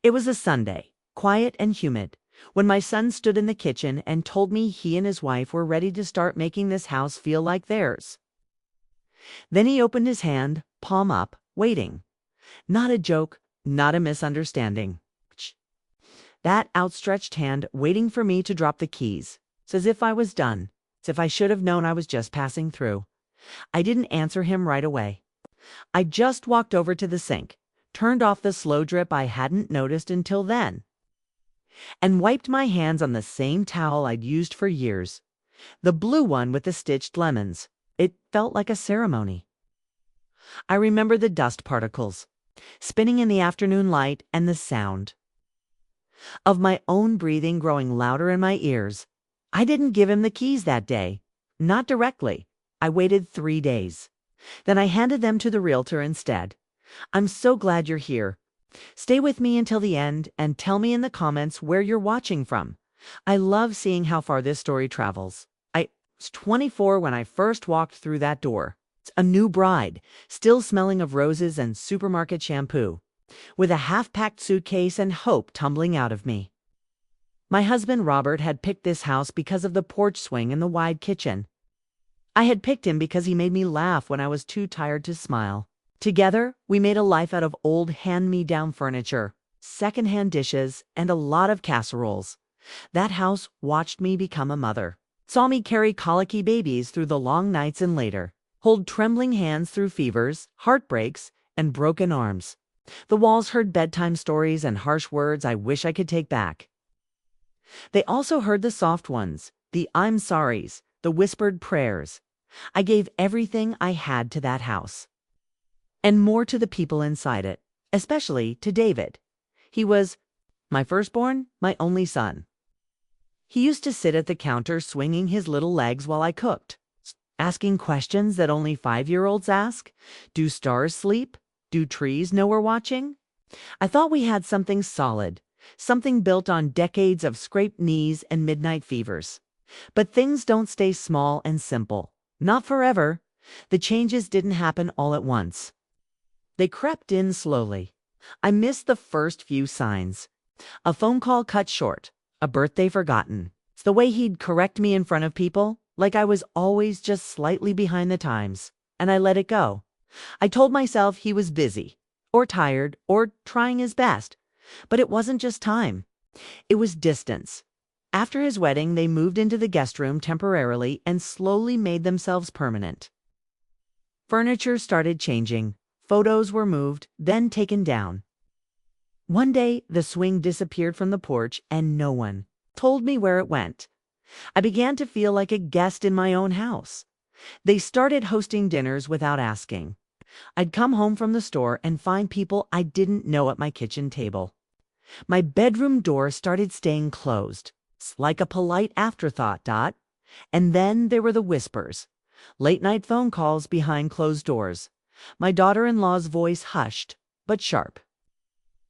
It was a Sunday, quiet and humid, when my son stood in the kitchen and told me he and his wife were ready to start making this house feel like theirs. Then he opened his hand, palm up, waiting. Not a joke, not a misunderstanding. That outstretched hand waiting for me to drop the keys. It's as if I was done. As if I should have known I was just passing through. I didn't answer him right away. I just walked over to the sink, turned off the slow drip I hadn't noticed until then, and wiped my hands on the same towel I'd used for years. The blue one with the stitched lemons. It felt like a ceremony. I remember the dust particles, spinning in the afternoon light, and the sound of my own breathing growing louder in my ears. I didn't give him the keys that day. Not directly. I waited 3 days. Then I handed them to the realtor instead. I'm so glad you're here. Stay with me until the end and tell me in the comments where you're watching from. I love seeing how far this story travels. I was 24 when I first walked through that door. A new bride, still smelling of roses and supermarket shampoo, with a half-packed suitcase and hope tumbling out of me. My husband Robert had picked this house because of the porch swing and the wide kitchen. I had picked him because he made me laugh when I was too tired to smile. Together, we made a life out of old hand-me-down furniture, second-hand dishes, and a lot of casseroles. That house watched me become a mother, saw me carry colicky babies through the long nights and later, hold trembling hands through fevers, heartbreaks, and broken arms. The walls heard bedtime stories and harsh words I wish I could take back. They also heard the soft ones, the I'm sorries, the whispered prayers. I gave everything I had to that house, and more to the people inside it, especially to David. He was my firstborn, my only son. He used to sit at the counter swinging his little legs while I cooked, asking questions that only 5-year-olds ask. Do stars sleep? Do trees know we're watching? I thought we had something solid, something built on decades of scraped knees and midnight fevers. But things don't stay small and simple. Not forever. The changes didn't happen all at once. They crept in slowly. I missed the first few signs. A phone call cut short, a birthday forgotten. It's the way he'd correct me in front of people, like I was always just slightly behind the times, and I let it go. I told myself he was busy, or tired, or trying his best. But it wasn't just time. It was distance. After his wedding, they moved into the guest room temporarily and slowly made themselves permanent. Furniture started changing. Photos were moved, then taken down. One day, the swing disappeared from the porch and no one told me where it went. I began to feel like a guest in my own house. They started hosting dinners without asking. I'd come home from the store and find people I didn't know at my kitchen table. My bedroom door started staying closed. It's like a polite afterthought, Dot. And then there were the whispers. Late-night phone calls behind closed doors. My daughter-in-law's voice hushed, but sharp.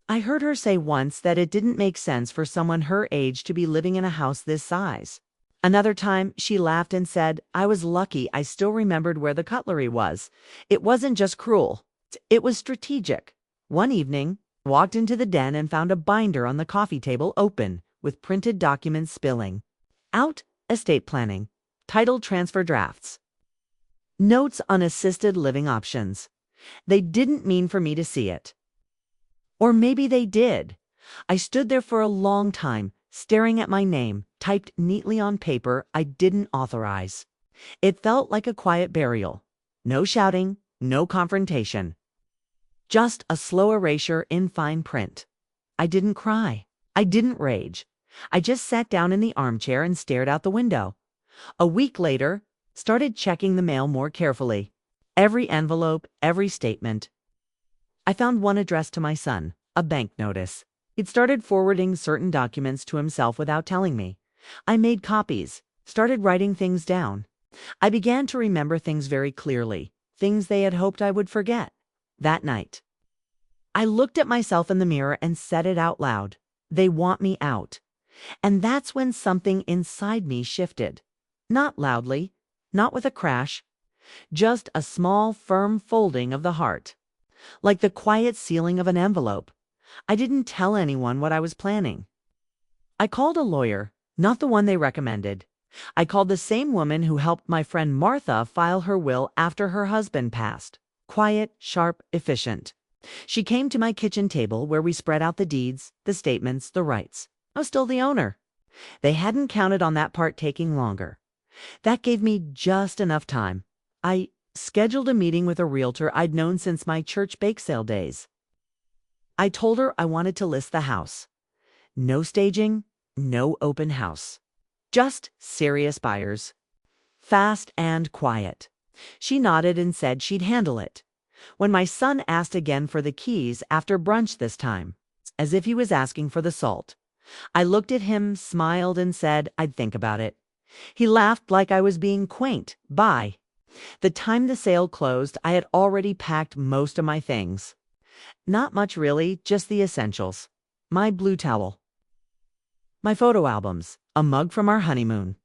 I heard her say once that it didn't make sense for someone her age to be living in a house this size. Another time, she laughed and said, I was lucky I still remembered where the cutlery was. It wasn't just cruel. It was strategic. One evening, I walked into the den and found a binder on the coffee table open, with printed documents spilling out. Estate planning, title transfer drafts, notes on assisted living options. They didn't mean for me to see it. Or maybe they did. I stood there for a long time, staring at my name, typed neatly on paper I didn't authorize. It felt like a quiet burial. No shouting, no confrontation. Just a slow erasure in fine print. I didn't cry. I didn't rage. I just sat down in the armchair and stared out the window. A week later, started checking the mail more carefully. Every envelope, every statement. I found one addressed to my son, a bank notice. He'd started forwarding certain documents to himself without telling me. I made copies, started writing things down. I began to remember things very clearly, things they had hoped I would forget. That night, I looked at myself in the mirror and said it out loud. They want me out. And that's when something inside me shifted. Not loudly, not with a crash, just a small, firm folding of the heart. Like the quiet sealing of an envelope. I didn't tell anyone what I was planning. I called a lawyer, not the one they recommended. I called the same woman who helped my friend Martha file her will after her husband passed. Quiet, sharp, efficient. She came to my kitchen table where we spread out the deeds, the statements, the rights. I was still the owner. They hadn't counted on that part taking longer. That gave me just enough time. I scheduled a meeting with a realtor I'd known since my church bake sale days. I told her I wanted to list the house. No staging, no open house. Just serious buyers. Fast and quiet. She nodded and said she'd handle it. When my son asked again for the keys after brunch this time, as if he was asking for the salt, I looked at him, smiled, and said I'd think about it. He laughed like I was being quaint. By the time the sale closed, I had already packed most of my things. Not much really, just the essentials. My blue towel. My photo albums, a mug from our honeymoon.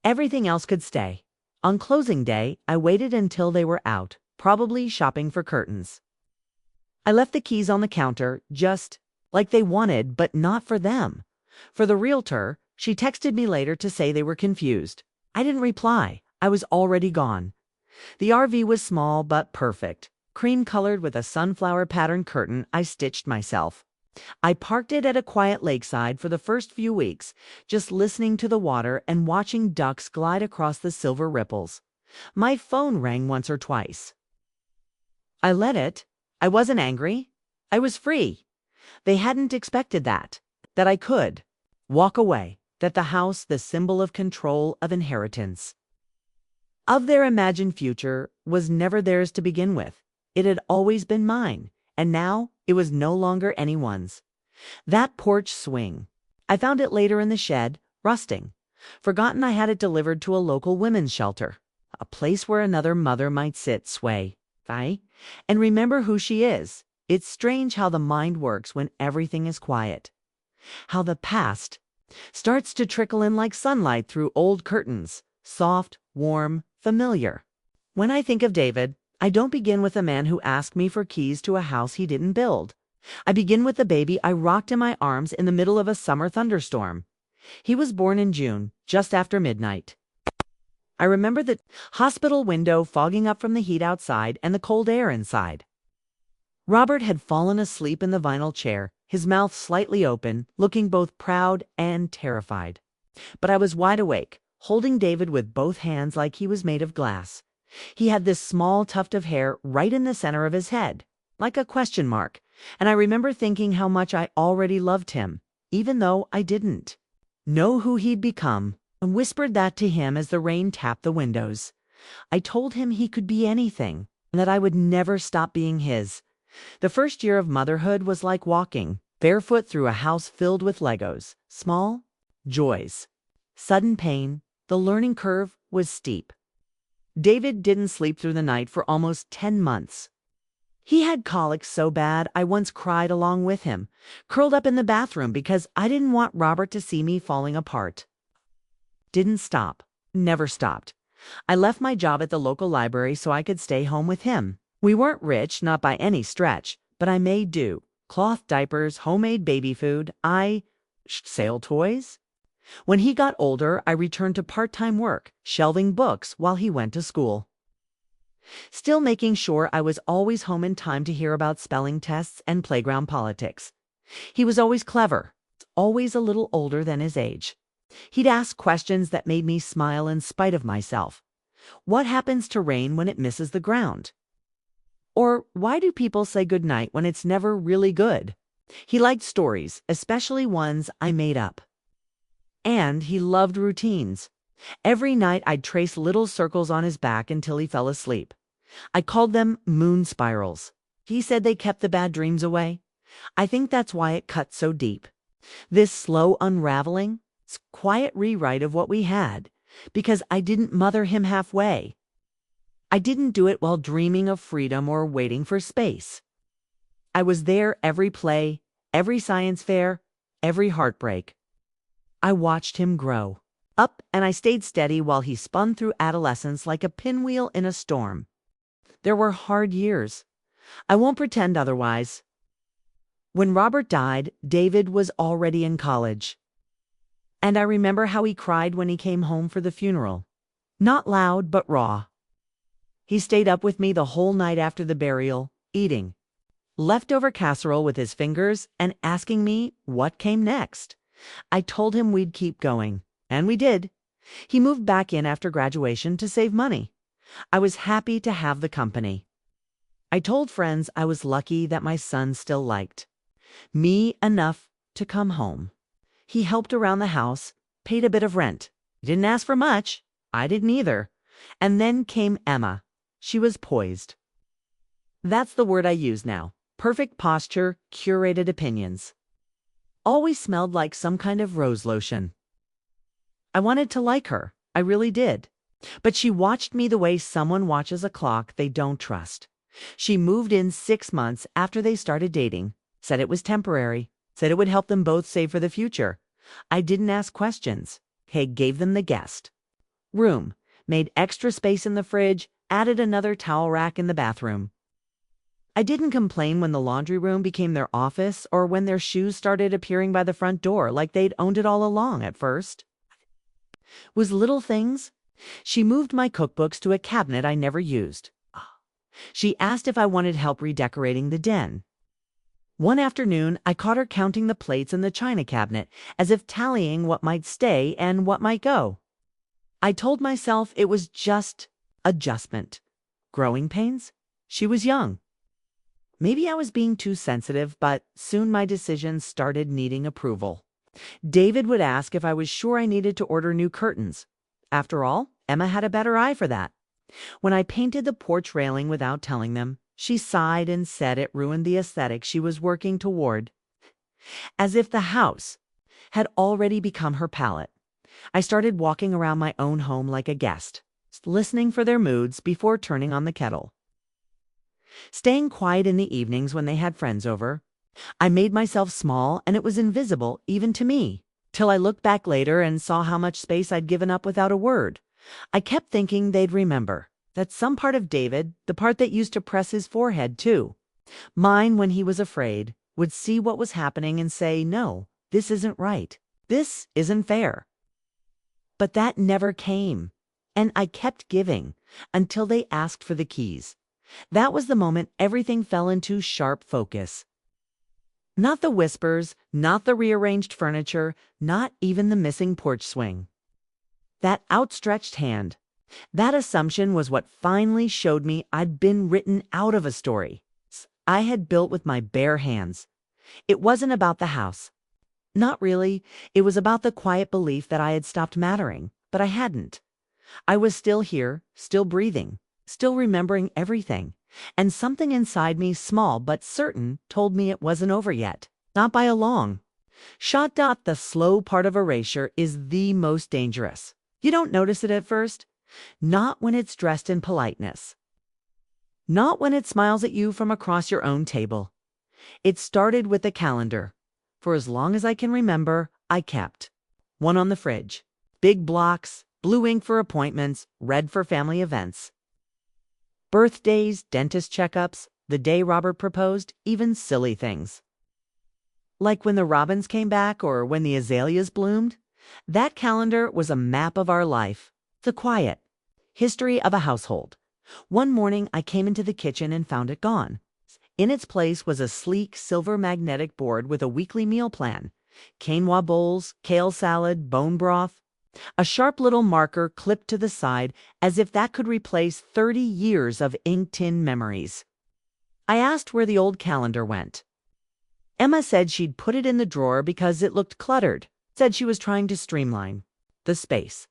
Everything else could stay. On closing day, I waited until they were out, probably shopping for curtains. I left the keys on the counter, just like they wanted, but not for them. For the realtor, she texted me later to say they were confused. I didn't reply. I was already gone. The RV was small but perfect, cream-colored with a sunflower pattern curtain I stitched myself. I parked it at a quiet lakeside for the first few weeks, just listening to the water and watching ducks glide across the silver ripples. My phone rang once or twice. I let it. I wasn't angry. I was free. They hadn't expected that I could walk away, that the house, the symbol of control, of inheritance, of their imagined future, was never theirs to begin with. It had always been mine, and now it was no longer anyone's. That porch swing. I found it later in the shed, rusting. Forgotten I had it delivered to a local women's shelter, a place where another mother might sit, sway, and remember who she is. It's strange how the mind works when everything is quiet. How the past starts to trickle in like sunlight through old curtains, soft, warm, familiar. When I think of David, I don't begin with a man who asked me for keys to a house he didn't build. I begin with the baby I rocked in my arms in the middle of a summer thunderstorm. He was born in June, just after midnight. I remember the hospital window fogging up from the heat outside and the cold air inside. Robert had fallen asleep in the vinyl chair, his mouth slightly open, looking both proud and terrified. But I was wide awake, holding David with both hands like he was made of glass. He had this small tuft of hair right in the center of his head, like a question mark, and I remember thinking how much I already loved him, even though I didn't know who he'd become, and whispered that to him as the rain tapped the windows. I told him he could be anything, and that I would never stop being his. The first year of motherhood was like walking barefoot through a house filled with Legos, small joys, sudden pain. The learning curve was steep. David didn't sleep through the night for almost 10 months. He had colic so bad I once cried along with him, curled up in the bathroom because I didn't want Robert to see me falling apart. Didn't stop. Never stopped. I left my job at the local library so I could stay home with him. We weren't rich, not by any stretch, but I made do. Cloth diapers, homemade baby food, sale toys. When he got older, I returned to part-time work, shelving books while he went to school. Still making sure I was always home in time to hear about spelling tests and playground politics. He was always clever, always a little older than his age. He'd ask questions that made me smile in spite of myself. What happens to rain when it misses the ground? Or why do people say goodnight when it's never really good? He liked stories, especially ones I made up. And he loved routines. Every night I'd trace little circles on his back until he fell asleep. I called them moon spirals. He said they kept the bad dreams away. I think that's why it cut so deep. This slow unraveling, quiet rewrite of what we had, because I didn't mother him halfway. I didn't do it while dreaming of freedom or waiting for space. I was there every play, every science fair, every heartbreak. I watched him grow up, and I stayed steady while he spun through adolescence like a pinwheel in a storm. There were hard years. I won't pretend otherwise. When Robert died, David was already in college. And I remember how he cried when he came home for the funeral. Not loud, but raw. He stayed up with me the whole night after the burial, eating leftover casserole with his fingers and asking me what came next. I told him we'd keep going, and we did. He moved back in after graduation to save money. I was happy to have the company. I told friends I was lucky that my son still liked me enough to come home. He helped around the house, paid a bit of rent. He didn't ask for much. I didn't either. And then came Emma. She was poised. That's the word I use now. Perfect posture, curated opinions. Always smelled like some kind of rose lotion. I wanted to like her. I really did. But she watched me the way someone watches a clock they don't trust. She moved in 6 months after they started dating, said it was temporary, said it would help them both save for the future. I didn't ask questions. Hey, gave them the guest room, made extra space in the fridge, added another towel rack in the bathroom. I didn't complain when the laundry room became their office or when their shoes started appearing by the front door like they'd owned it all along at first. Was little things. She moved my cookbooks to a cabinet I never used. She asked if I wanted help redecorating the den. One afternoon, I caught her counting the plates in the china cabinet, as if tallying what might stay and what might go. I told myself it was just adjustment. Growing pains? She was young. Maybe I was being too sensitive, but soon my decisions started needing approval. David would ask if I was sure I needed to order new curtains. After all, Emma had a better eye for that. When I painted the porch railing without telling them, she sighed and said it ruined the aesthetic she was working toward. As if the house had already become her palette. I started walking around my own home like a guest, listening for their moods before turning on the kettle. Staying quiet in the evenings when they had friends over. I made myself small and it was invisible even to me, till I looked back later and saw how much space I'd given up without a word. I kept thinking they'd remember that some part of David, the part that used to press his forehead too, mine when he was afraid, would see what was happening and say, no, this isn't right. This isn't fair. But that never came, and I kept giving until they asked for the keys. That was the moment everything fell into sharp focus. Not the whispers, not the rearranged furniture, not even the missing porch swing. That outstretched hand, that assumption was what finally showed me I'd been written out of a story I had built with my bare hands. It wasn't about the house. Not really. It was about the quiet belief that I had stopped mattering, but I hadn't. I was still here, still breathing, still remembering everything, and something inside me, small but certain, told me it wasn't over yet. Not by a long shot. The slow part of erasure is the most dangerous. You don't notice it at first. Not when it's dressed in politeness. Not when it smiles at you from across your own table. It started with the calendar. For as long as I can remember, I kept one on the fridge. Big blocks, blue ink for appointments, red for family events. Birthdays, dentist checkups, the day Robert proposed, even silly things. Like when the robins came back or when the azaleas bloomed. That calendar was a map of our life. The quiet history of a household. One morning I came into the kitchen and found it gone. In its place was a sleek silver magnetic board with a weekly meal plan. Quinoa bowls, kale salad, bone broth. A sharp little marker clipped to the side as if that could replace 30 years of inked-in memories. I asked where the old calendar went. Emma said she'd put it in the drawer because it looked cluttered. Said she was trying to streamline the space.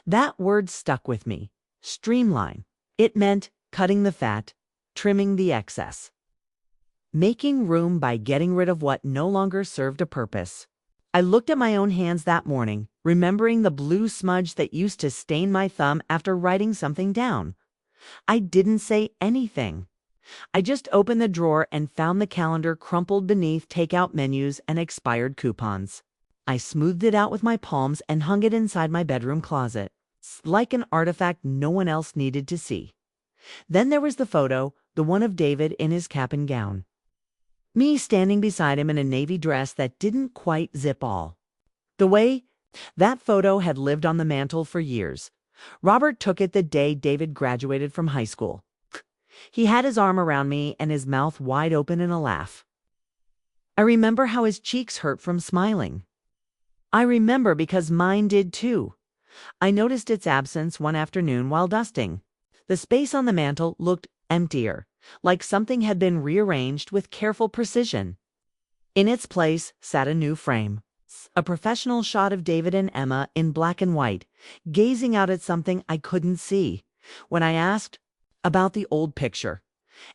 That word stuck with me. Streamline. It meant cutting the fat, trimming the excess. Making room by getting rid of what no longer served a purpose. I looked at my own hands that morning, remembering the blue smudge that used to stain my thumb after writing something down. I didn't say anything. I just opened the drawer and found the calendar crumpled beneath takeout menus and expired coupons. I smoothed it out with my palms and hung it inside my bedroom closet, like an artifact no one else needed to see. Then there was the photo, the one of David in his cap and gown. Me standing beside him in a navy dress that didn't quite zip all. The way that photo had lived on the mantle for years. Robert took it the day David graduated from high school. He had his arm around me and his mouth wide open in a laugh. I remember how his cheeks hurt from smiling. I remember because mine did too. I noticed its absence one afternoon while dusting. The space on the mantel looked emptier, like something had been rearranged with careful precision. In its place sat a new frame, a professional shot of David and Emma in black and white, gazing out at something I couldn't see. When I asked about the old picture,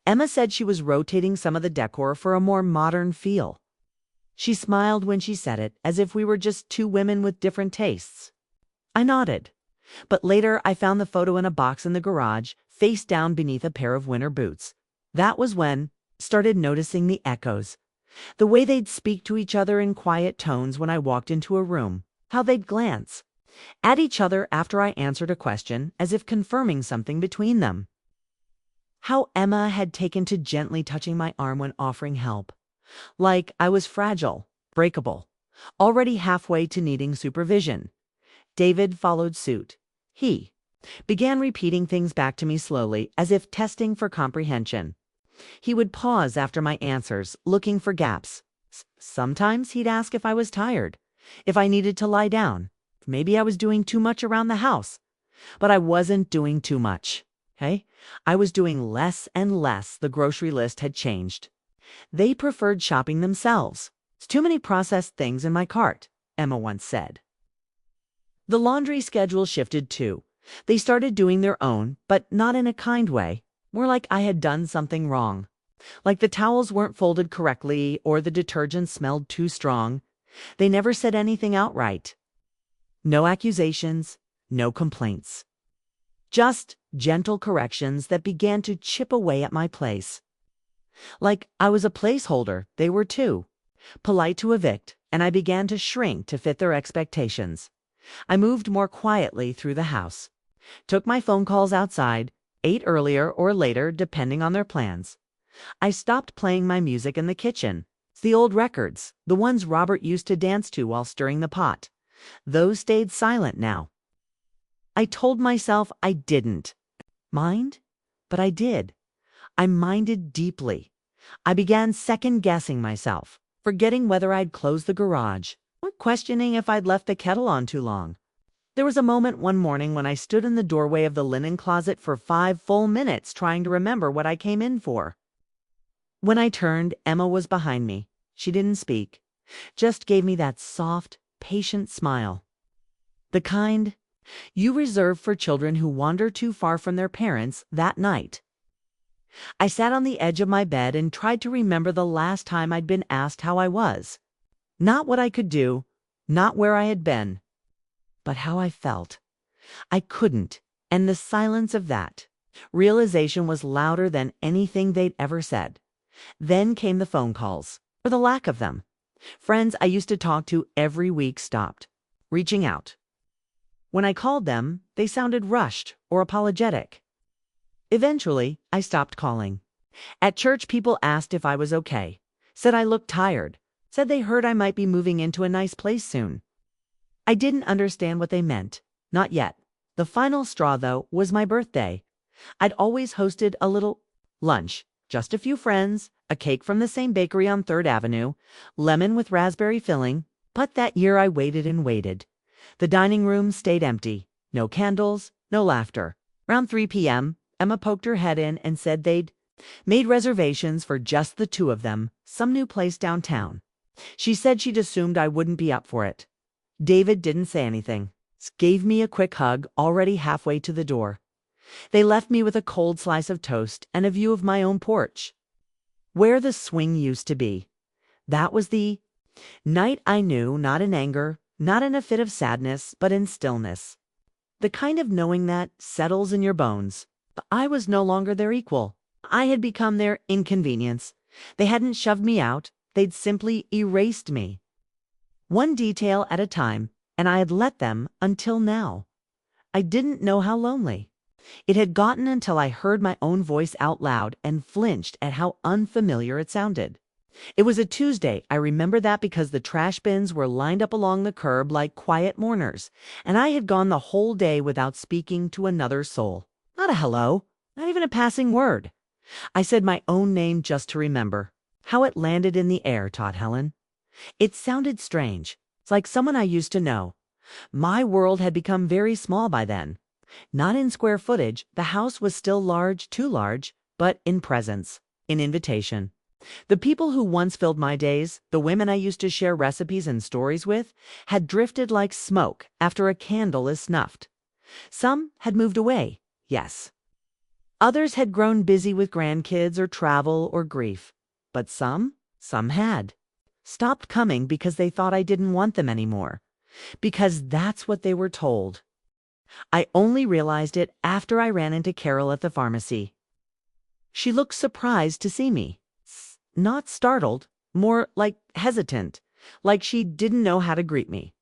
Emma said she was rotating some of the decor for a more modern feel. She smiled when she said it, as if we were just two women with different tastes. I nodded. But later I found the photo in a box in the garage, face down beneath a pair of winter boots. That was when I started noticing the echoes. The way they'd speak to each other in quiet tones when I walked into a room. How they'd glance at each other after I answered a question, as if confirming something between them. How Emma had taken to gently touching my arm when offering help. Like I was fragile, breakable, already halfway to needing supervision. David followed suit. He began repeating things back to me slowly, as if testing for comprehension. He would pause after my answers, looking for gaps. Sometimes he'd ask if I was tired, if I needed to lie down. Maybe I was doing too much around the house. But I wasn't doing too much. Hey, I was doing less and less. The grocery list had changed. They preferred shopping themselves. It's too many processed things in my cart, Emma once said. The laundry schedule shifted too. They started doing their own, but not in a kind way. More like I had done something wrong. Like the towels weren't folded correctly or the detergent smelled too strong. They never said anything outright. No accusations, no complaints. Just gentle corrections that began to chip away at my place. Like I was a placeholder, they were too. Polite to evict, and I began to shrink to fit their expectations. I moved more quietly through the house. Took my phone calls outside, ate earlier or later depending on their plans. I stopped playing my music in the kitchen. The old records, the ones Robert used to dance to while stirring the pot. Those stayed silent now. I told myself I didn't mind, but I did. I minded deeply. I began second-guessing myself, forgetting whether I'd closed the garage, or questioning if I'd left the kettle on too long. There was a moment one morning when I stood in the doorway of the linen closet for 5 full minutes trying to remember what I came in for. When I turned, Emma was behind me. She didn't speak, just gave me that soft, patient smile. The kind you reserve for children who wander too far from their parents that night. I sat on the edge of my bed and tried to remember the last time I'd been asked how I was. Not what I could do, not where I had been, but how I felt. I couldn't, and the silence of that realization was louder than anything they'd ever said. Then came the phone calls, or the lack of them. Friends I used to talk to every week stopped reaching out. When I called them, they sounded rushed or apologetic. Eventually, I stopped calling. At church, people asked if I was okay, said I looked tired, said they heard I might be moving into a nice place soon. I didn't understand what they meant, not yet. The final straw, though, was my birthday. I'd always hosted a little lunch, just a few friends, a cake from the same bakery on 3rd Avenue, lemon with raspberry filling, but that year I waited and waited. The dining room stayed empty, no candles, no laughter. Around 3 p.m., Emma poked her head in and said they'd made reservations for just the two of them, some new place downtown. She said she'd assumed I wouldn't be up for it. David didn't say anything, gave me a quick hug already halfway to the door. They left me with a cold slice of toast and a view of my own porch, where the swing used to be. That was the night I knew, not in anger, not in a fit of sadness, but in stillness. The kind of knowing that settles in your bones. I was no longer their equal. I had become their inconvenience. They hadn't shoved me out. They'd simply erased me. One detail at a time, and I had let them until now. I didn't know how lonely it had gotten until I heard my own voice out loud and flinched at how unfamiliar it sounded. It was a Tuesday. I remember that because the trash bins were lined up along the curb like quiet mourners, and I had gone the whole day without speaking to another soul. Not a hello, not even a passing word. I said my own name just to remember. How it landed in the air taught Helen. It sounded strange. It's like someone I used to know. My world had become very small by then. Not in square footage, the house was still large, too large, but in presence, in invitation. The people who once filled my days, the women I used to share recipes and stories with, had drifted like smoke after a candle is snuffed. Some had moved away, yes. Others had grown busy with grandkids or travel or grief. But some had. Stopped coming because they thought I didn't want them anymore. Because that's what they were told. I only realized it after I ran into Carol at the pharmacy. She looked surprised to see me. Not startled, more like hesitant, like she didn't know how to greet me.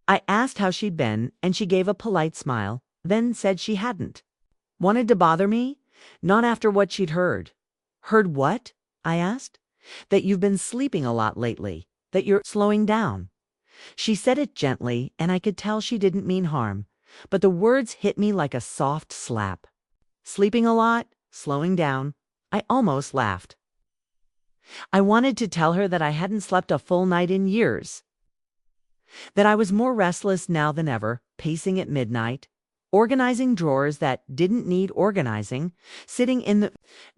I asked how she'd been, and she gave a polite smile, then said she hadn't. Wanted to bother me? Not after what she'd heard. Heard what? I asked. That you've been sleeping a lot lately, that you're slowing down. She said it gently, and I could tell she didn't mean harm, but the words hit me like a soft slap. Sleeping a lot, slowing down. I almost laughed. I wanted to tell her that I hadn't slept a full night in years, that I was more restless now than ever, pacing at midnight, organizing drawers that didn't need organizing, sitting in the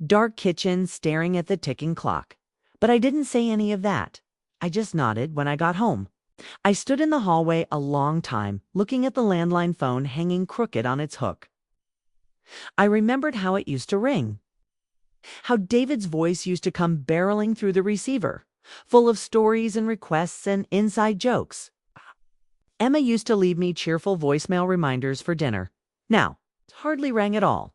dark kitchen staring at the ticking clock. But I didn't say any of that. I just nodded when I got home. I stood in the hallway a long time, looking at the landline phone hanging crooked on its hook. I remembered how it used to ring. How David's voice used to come barreling through the receiver, full of stories and requests and inside jokes. Emma used to leave me cheerful voicemail reminders for dinner. Now, it hardly rang at all.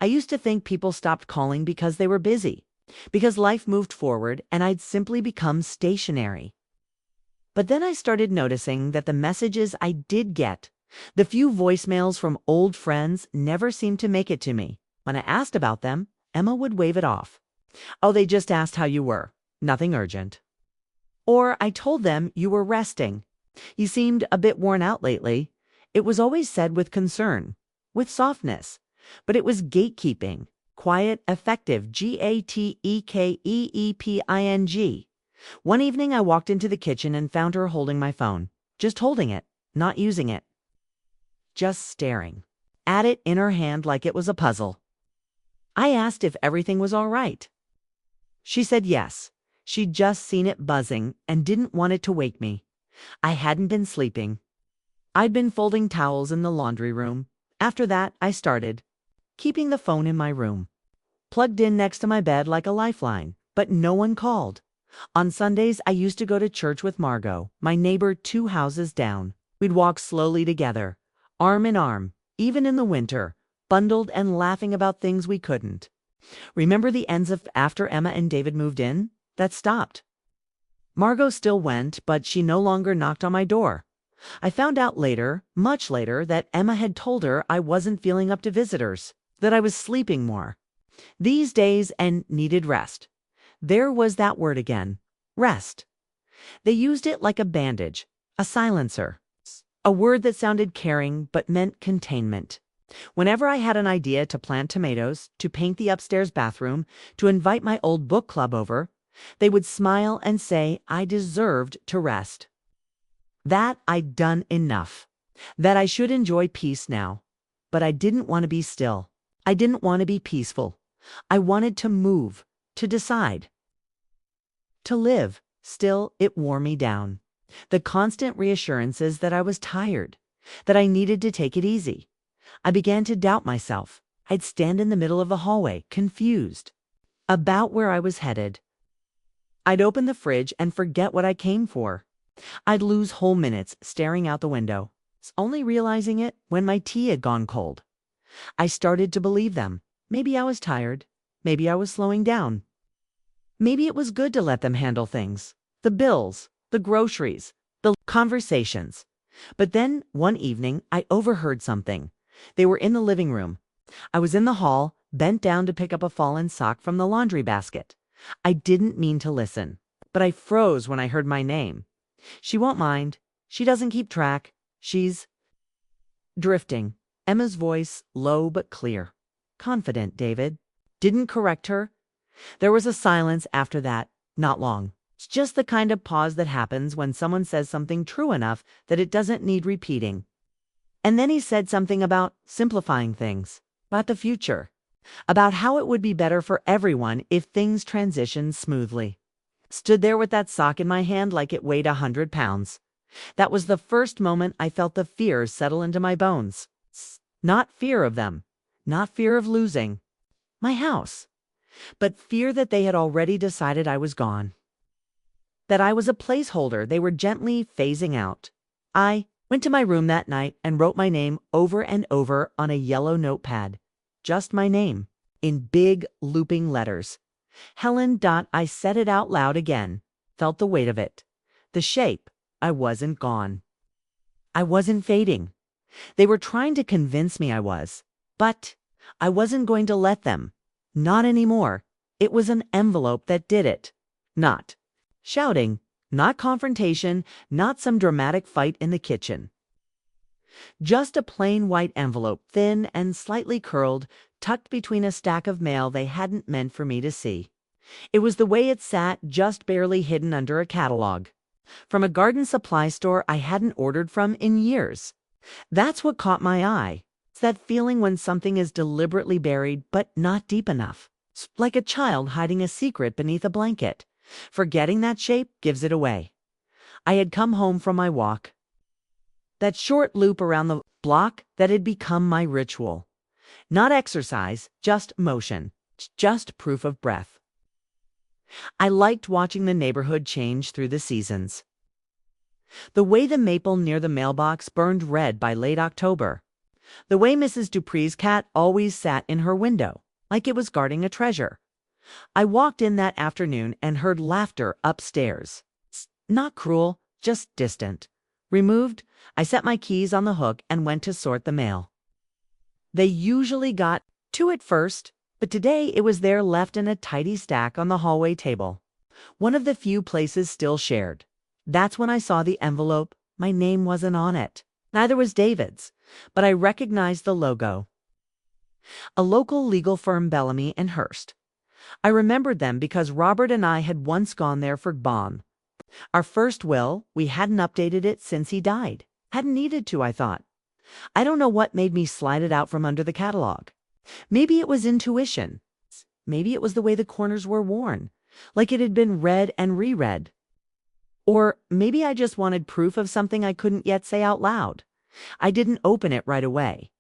I used to think people stopped calling because they were busy, because life moved forward and I'd simply become stationary. But then I started noticing that the messages I did get, the few voicemails from old friends, never seemed to make it to me. When I asked about them, Emma would wave it off. Oh, they just asked how you were. Nothing urgent. Or I told them you were resting. You seemed a bit worn out lately. It was always said with concern, with softness, but it was gatekeeping, quiet, effective, gatekeeping. One evening I walked into the kitchen and found her holding my phone, just holding it, not using it, just staring at it in her hand like it was a puzzle. I asked if everything was all right. She said yes. She'd just seen it buzzing and didn't want it to wake me. I hadn't been sleeping. I'd been folding towels in the laundry room. After that, I started keeping the phone in my room, plugged in next to my bed like a lifeline, but no one called. On Sundays, I used to go to church with Margot, my neighbor 2 houses down. We'd walk slowly together, arm in arm, even in the winter, bundled and laughing about things we couldn't. Remember the ends of after Emma and David moved in? That stopped. Margot still went, but she no longer knocked on my door. I found out later, much later, that Emma had told her I wasn't feeling up to visitors, that I was sleeping more these days and needed rest. There was that word again, rest. They used it like a bandage, a silencer, a word that sounded caring but meant containment. Whenever I had an idea to plant tomatoes, to paint the upstairs bathroom, to invite my old book club over, they would smile and say I deserved to rest. That I'd done enough. That I should enjoy peace now. But I didn't want to be still. I didn't want to be peaceful. I wanted to move, to decide, to live. Still, it wore me down. The constant reassurances that I was tired, that I needed to take it easy. I began to doubt myself. I'd stand in the middle of the hallway, confused about where I was headed. I'd open the fridge and forget what I came for. I'd lose whole minutes staring out the window, only realizing it when my tea had gone cold. I started to believe them. Maybe I was tired. Maybe I was slowing down. Maybe it was good to let them handle things. The bills, the groceries, the conversations. But then, one evening, I overheard something. They were in the living room. I was in the hall, bent down to pick up a fallen sock from the laundry basket. I didn't mean to listen, but I froze when I heard my name. She won't mind. She doesn't keep track. She's drifting. Emma's voice, low but clear. Confident, David. Didn't correct her. There was a silence after that, not long. It's just the kind of pause that happens when someone says something true enough that it doesn't need repeating. And then he said something about simplifying things, about the future, about how it would be better for everyone if things transitioned smoothly. Stood there with that sock in my hand like it weighed 100 pounds. That was the first moment I felt the fear settle into my bones. Not fear of them, not fear of losing my house, but fear that they had already decided I was gone. That I was a placeholder they were gently phasing out. I went to my room that night and wrote my name over and over on a yellow notepad. Just my name, in big, looping letters. Helen. I said it out loud again, felt the weight of it. The shape. I wasn't gone. I wasn't fading. They were trying to convince me I was. But I wasn't going to let them. Not anymore. It was an envelope that did it. Not shouting, not confrontation, not some dramatic fight in the kitchen. Just a plain white envelope, thin and slightly curled, tucked between a stack of mail they hadn't meant for me to see. It was the way it sat, just barely hidden under a catalog. From a garden supply store I hadn't ordered from in years. That's what caught my eye. It's that feeling when something is deliberately buried but not deep enough. It's like a child hiding a secret beneath a blanket. Forgetting that shape gives it away. I had come home from my walk. That short loop around the block that had become my ritual. Not exercise, just motion. Just proof of breath. I liked watching the neighborhood change through the seasons. The way the maple near the mailbox burned red by late October. The way Mrs. Dupree's cat always sat in her window, like it was guarding a treasure. I walked in that afternoon and heard laughter upstairs. Not cruel, just distant. Removed, I set my keys on the hook and went to sort the mail. They usually got to it first, but today it was there left in a tidy stack on the hallway table. One of the few places still shared. That's when I saw the envelope. My name wasn't on it. Neither was David's, but I recognized the logo. A local legal firm, Bellamy and Hurst. I remembered them because Robert and I had once gone there for bond. Our first will, we hadn't updated it since he died. Hadn't needed to, I thought. I don't know what made me slide it out from under the catalog. Maybe it was intuition. Maybe it was the way the corners were worn, like it had been read and reread. Or maybe I just wanted proof of something I couldn't yet say out loud. I didn't open it right away.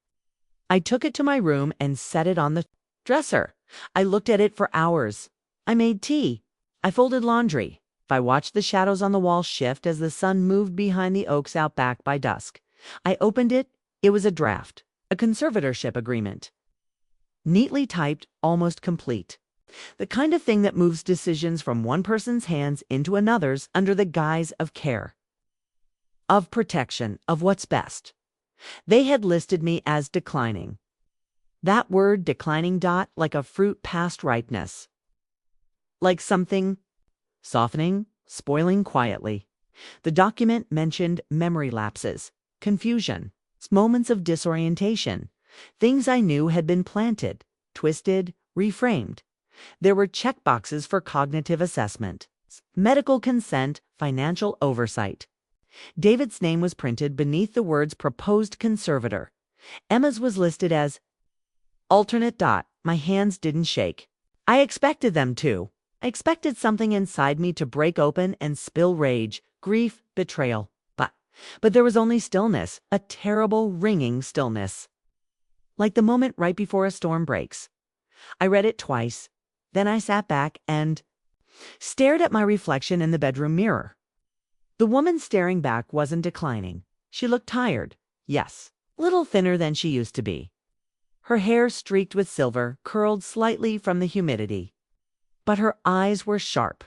I took it to my room and set it on the dresser. I looked at it for hours. I made tea. I folded laundry. I watched the shadows on the wall shift as the sun moved behind the oaks out back by dusk. I opened it. It was a draft, a conservatorship agreement. Neatly typed, almost complete. The kind of thing that moves decisions from one person's hands into another's under the guise of care, of protection, of what's best. They had listed me as declining. That word, declining, like a fruit past ripeness. Like something softening, spoiling quietly. The document mentioned memory lapses, confusion, moments of disorientation, things I knew had been planted, twisted, reframed. There were checkboxes for cognitive assessment, medical consent, financial oversight. David's name was printed beneath the words proposed conservator. Emma's was listed as alternate. My hands didn't shake. I expected them to. I expected something inside me to break open and spill rage, grief, betrayal. But there was only stillness, a terrible, ringing stillness. Like the moment right before a storm breaks. I read it twice. Then I sat back and stared at my reflection in the bedroom mirror. The woman staring back wasn't declining. She looked tired. Yes, a little thinner than she used to be. Her hair streaked with silver, curled slightly from the humidity. But her eyes were sharp.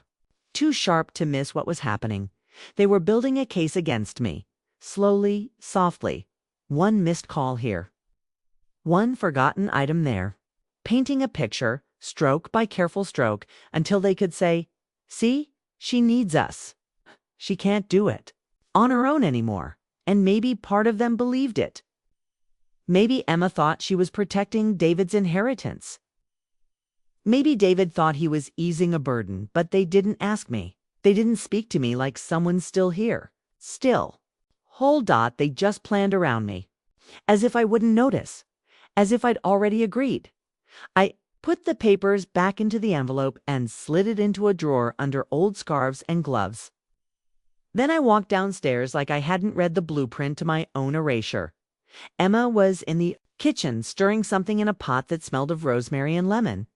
Too sharp to miss what was happening. They were building a case against me. Slowly, softly. One missed call here. One forgotten item there. Painting a picture, stroke by careful stroke, until they could say, "See, she needs us. She can't do it on her own anymore." And maybe part of them believed it. Maybe Emma thought she was protecting David's inheritance. Maybe David thought he was easing a burden, but they didn't ask me. They didn't speak to me like someone's still here. Still. Whole dot, they just planned around me. As if I wouldn't notice. As if I'd already agreed. I put the papers back into the envelope and slid it into a drawer under old scarves and gloves. Then I walked downstairs like I hadn't read the blueprint to my own erasure. Emma was in the kitchen stirring something in a pot that smelled of rosemary and lemon.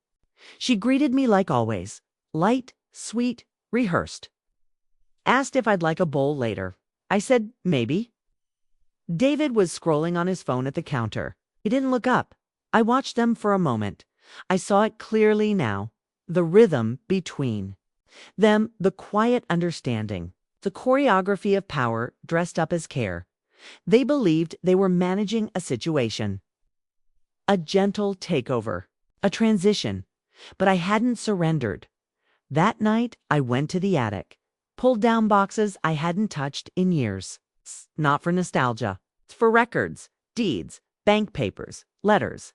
She greeted me like always, light, sweet, rehearsed. Asked if I'd like a bowl later. I said maybe. David was scrolling on his phone at the counter. He didn't look up. I watched them for a moment. I saw it clearly now. The rhythm between them, the quiet understanding, the choreography of power dressed up as care. They believed they were managing a situation. A gentle takeover. A transition. But I hadn't surrendered. That night, I went to the attic. Pulled down boxes I hadn't touched in years. Not for nostalgia. It's for records, deeds, bank papers, letters.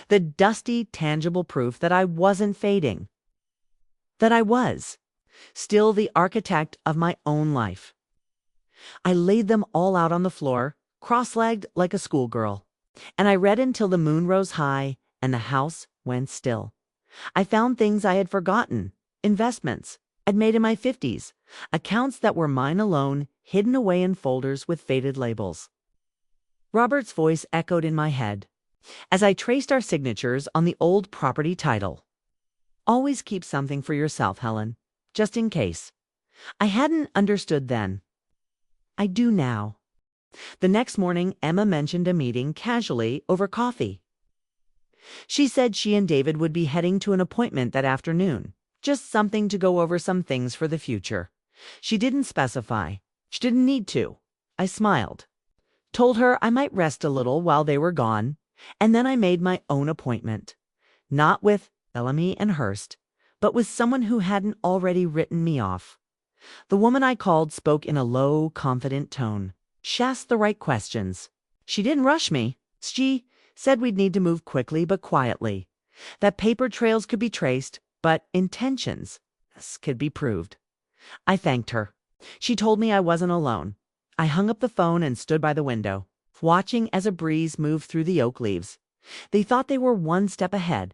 The dusty, tangible proof that I wasn't fading. That I was. Still the architect of my own life. I laid them all out on the floor, cross-legged like a schoolgirl. And I read until the moon rose high and the house went still. I found things I had forgotten. Investments I'd made in my 50s. Accounts that were mine alone, hidden away in folders with faded labels. Robert's voice echoed in my head as I traced our signatures on the old property title. Always keep something for yourself, Helen, just in case. I hadn't understood then. I do now. The next morning, Emma mentioned a meeting casually over coffee. She said she and David would be heading to an appointment that afternoon. Just something to go over some things for the future. She didn't specify. She didn't need to. I smiled. Told her I might rest a little while they were gone, and then I made my own appointment. Not with Bellamy and Hurst, but with someone who hadn't already written me off. The woman I called spoke in a low, confident tone. She asked the right questions. She didn't rush me. She said we'd need to move quickly but quietly. That paper trails could be traced, but intentions could be proved. I thanked her. She told me I wasn't alone. I hung up the phone and stood by the window, watching as a breeze moved through the oak leaves. They thought they were one step ahead,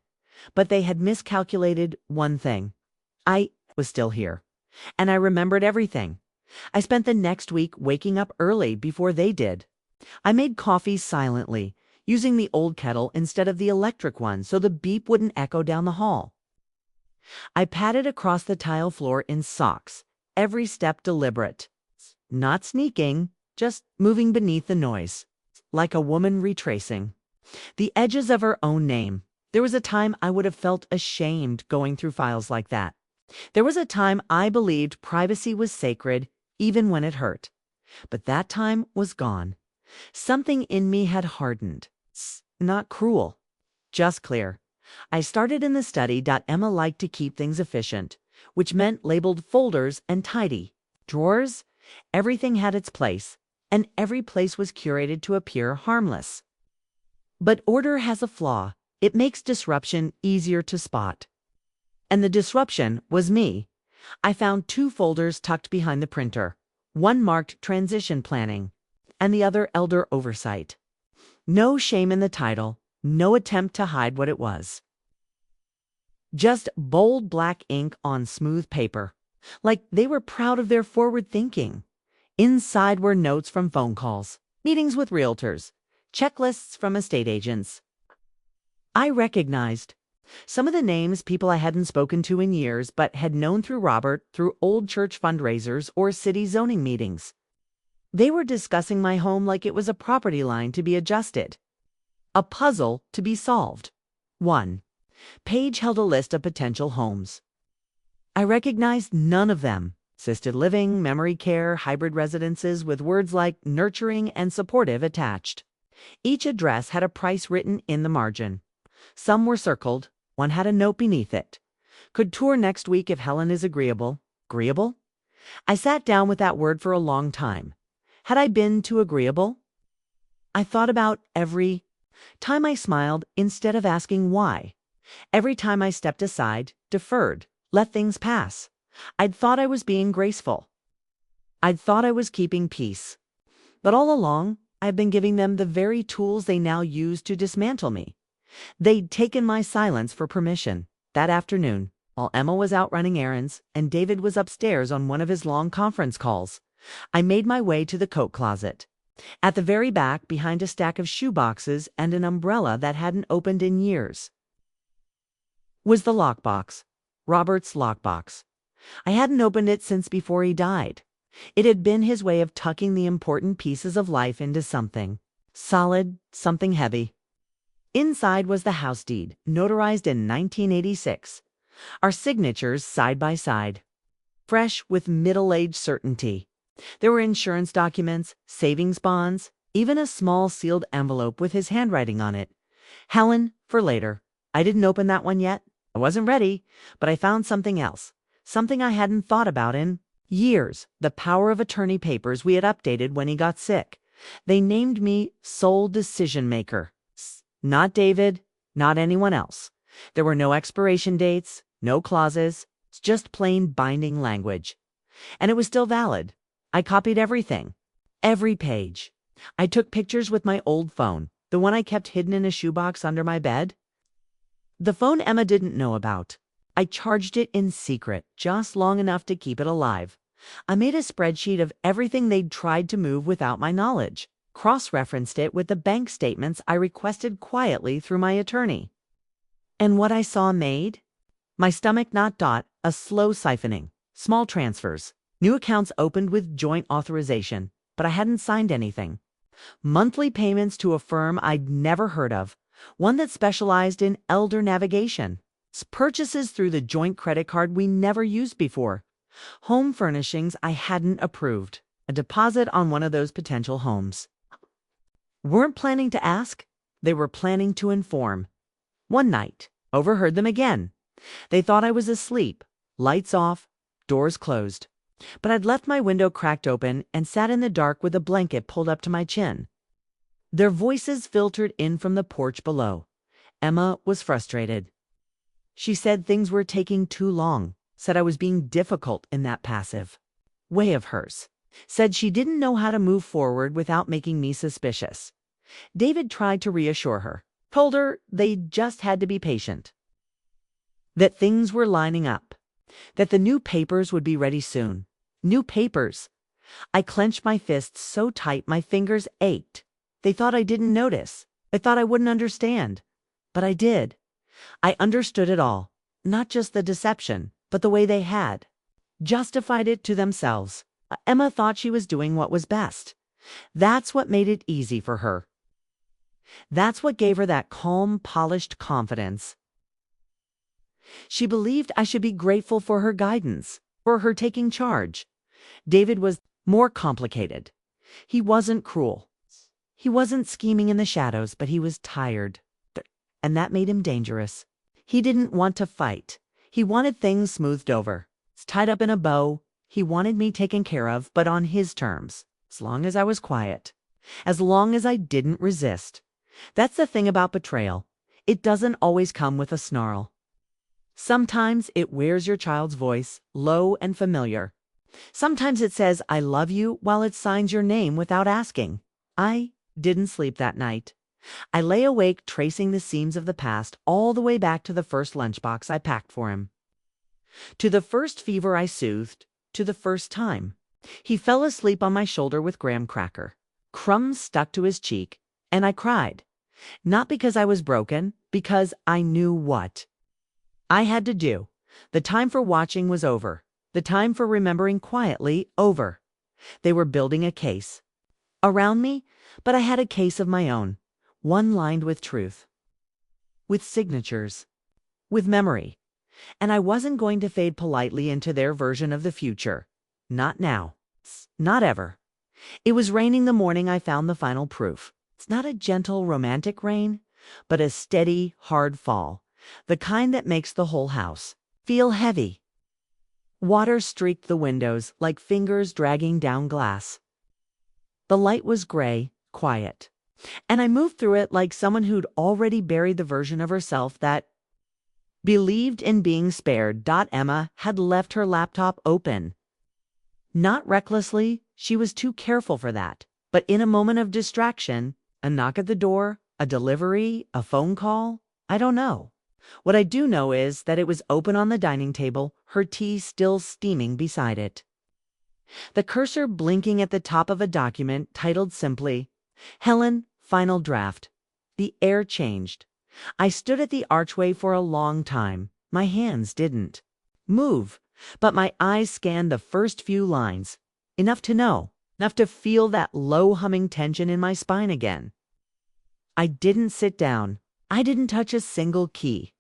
but they had miscalculated one thing. I was still here, and I remembered everything. I spent the next week waking up early before they did. I made coffee silently, using the old kettle instead of the electric one so the beep wouldn't echo down the hall. I padded across the tile floor in socks, every step deliberate. Not sneaking, just moving beneath the noise, like a woman retracing the edges of her own name. There was a time I would have felt ashamed going through files like that. There was a time I believed privacy was sacred, even when it hurt. But that time was gone. Something in me had hardened. Not cruel, just clear. I started in the study. Emma liked to keep things efficient, which meant labeled folders and tidy. Drawers, everything had its place, and every place was curated to appear harmless. But order has a flaw. It makes disruption easier to spot. And the disruption was me. I found 2 folders tucked behind the printer. One marked transition planning, and the other elder oversight. No shame in the title, no attempt to hide what it was. Just bold black ink on smooth paper, like they were proud of their forward thinking. Inside were notes from phone calls, meetings with realtors, checklists from estate agents. I recognized some of the names, people I hadn't spoken to in years but had known through Robert, through old church fundraisers or city zoning meetings. They were discussing my home like it was a property line to be adjusted, a puzzle to be solved. 1. Page held a list of potential homes. I recognized none of them. Assisted living, memory care, hybrid residences with words like nurturing and supportive attached. Each address had a price written in the margin. Some were circled, One had a note beneath it. Could tour next week if Helen is agreeable. Agreeable? I sat down with that word for a long time. Had I been too agreeable? I thought about every time I smiled instead of asking why. Every time I stepped aside, deferred, let things pass. I'd thought I was being graceful. I'd thought I was keeping peace. But all along, I've been giving them the very tools they now use to dismantle me. They'd taken my silence for permission. That afternoon, while Emma was out running errands and David was upstairs on one of his long conference calls, I made my way to the coat closet. At the very back, behind a stack of shoe boxes and an umbrella that hadn't opened in years, was the lockbox, Robert's lockbox. I hadn't opened it since before he died. It had been his way of tucking the important pieces of life into something solid, something heavy. Inside was the house deed, notarized in 1986. Our signatures side by side, fresh with middle-aged certainty. There were insurance documents, savings bonds, even a small sealed envelope with his handwriting on it. Helen, for later. I didn't open that one yet. I wasn't ready, but I found something else. Something I hadn't thought about in years. The power of attorney papers we had updated when he got sick. They named me sole decision maker. Not David, not anyone else. There were no expiration dates, no clauses, just plain binding language. And it was still valid. I copied everything. Every page. I took pictures with my old phone, the one I kept hidden in a shoebox under my bed. The phone Emma didn't know about. I charged it in secret, just long enough to keep it alive. I made a spreadsheet of everything they'd tried to move without my knowledge, cross-referenced it with the bank statements I requested quietly through my attorney. And what I saw made? My stomach not dot, a slow siphoning, small transfers, new accounts opened with joint authorization, but I hadn't signed anything. Monthly payments to a firm I'd never heard of, one that specialized in elder navigation. Purchases through the joint credit card we never used before. Home furnishings I hadn't approved. A deposit on one of those potential homes. Weren't planning to ask. They were planning to inform. One night, overheard them again. They thought I was asleep. Lights off, doors closed. But I'd left my window cracked open and sat in the dark with a blanket pulled up to my chin. Their voices filtered in from the porch below. Emma was frustrated. She said things were taking too long, said I was being difficult in that passive way of hers, said she didn't know how to move forward without making me suspicious. David tried to reassure her, told her they just had to be patient, that things were lining up, that the new papers would be ready soon. New papers. I clenched my fists so tight my fingers ached. They thought I didn't notice. I thought I wouldn't understand. But I did. I understood it all. Not just the deception, but the way they had justified it to themselves. Emma thought she was doing what was best. That's what made it easy for her. That's what gave her that calm, polished confidence. She believed I should be grateful for her guidance, for her taking charge. David was more complicated. He wasn't cruel. He wasn't scheming in the shadows, but he was tired. And that made him dangerous. He didn't want to fight. He wanted things smoothed over, tied up in a bow. He wanted me taken care of, but on his terms, as long as I was quiet, as long as I didn't resist. That's the thing about betrayal. It doesn't always come with a snarl. Sometimes it wears your child's voice, low and familiar. Sometimes it says, "I love you," while it signs your name without asking. I didn't sleep that night. I lay awake tracing the seams of the past all the way back to the first lunchbox I packed for him. To the first fever I soothed, to the first time. He fell asleep on my shoulder with graham cracker. Crumbs stuck to his cheek, and I cried. Not because I was broken, because I knew what I had to do. The time for watching was over. The time for remembering quietly, over. They were building a case around me, but I had a case of my own. One lined with truth, with signatures, with memory. And I wasn't going to fade politely into their version of the future. Not now. Not ever. It was raining the morning I found the final proof. It's not a gentle, romantic rain, but a steady, hard fall. the kind that makes the whole house feel heavy. Water streaked the windows like fingers dragging down glass. The light was gray, quiet, and I moved through it like someone who'd already buried the version of herself that believed in being spared. Emma had left her laptop open. Not recklessly, she was too careful for that, but in a moment of distraction, a knock at the door, a delivery, a phone call, I don't know. What I do know is that it was open on the dining table, her tea still steaming beside it. The cursor blinking at the top of a document titled simply, Helen, Final Draft. The air changed. I stood at the archway for a long time. My hands didn't move, but my eyes scanned the first few lines. Enough to feel that low humming tension in my spine again. I didn't sit down. I didn't touch a single key.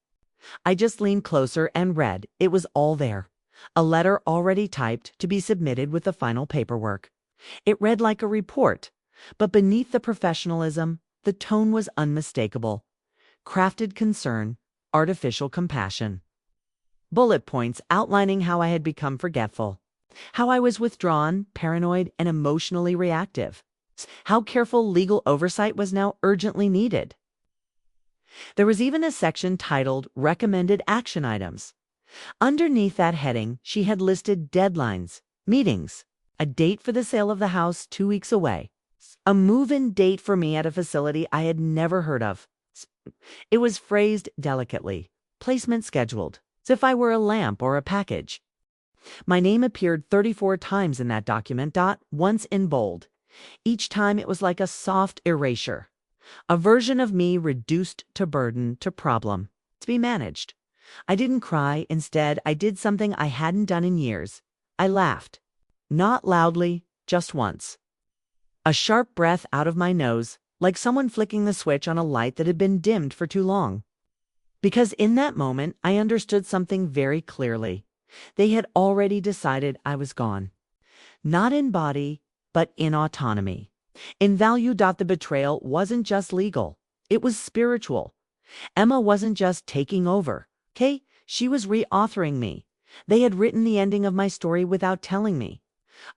I just leaned closer and read. It was all there. A letter already typed to be submitted with the final paperwork. It read like a report, but beneath the professionalism, the tone was unmistakable. Crafted concern, artificial compassion. Bullet points outlining how I had become forgetful, how I was withdrawn, paranoid, and emotionally reactive, how careful legal oversight was now urgently needed. There was even a section titled Recommended Action Items. Underneath that heading, she had listed deadlines, meetings, a date for the sale of the house 2 weeks away, a move-in date for me at a facility I had never heard of. It was phrased delicately, placement scheduled, as if I were a lamp or a package. My name appeared 34 times in that document, once in bold. Each time it was like a soft erasure, a version of me reduced to burden, to problem, to be managed. I didn't cry. Instead, I did something I hadn't done in years. I laughed. Not loudly, just once. A sharp breath out of my nose, like someone flicking the switch on a light that had been dimmed for too long. Because in that moment, I understood something very clearly. They had already decided I was gone. Not in body, but in autonomy. In value. The betrayal wasn't just legal. It was spiritual. Emma wasn't just taking over. Okay? She was reauthoring me. They had written the ending of my story without telling me.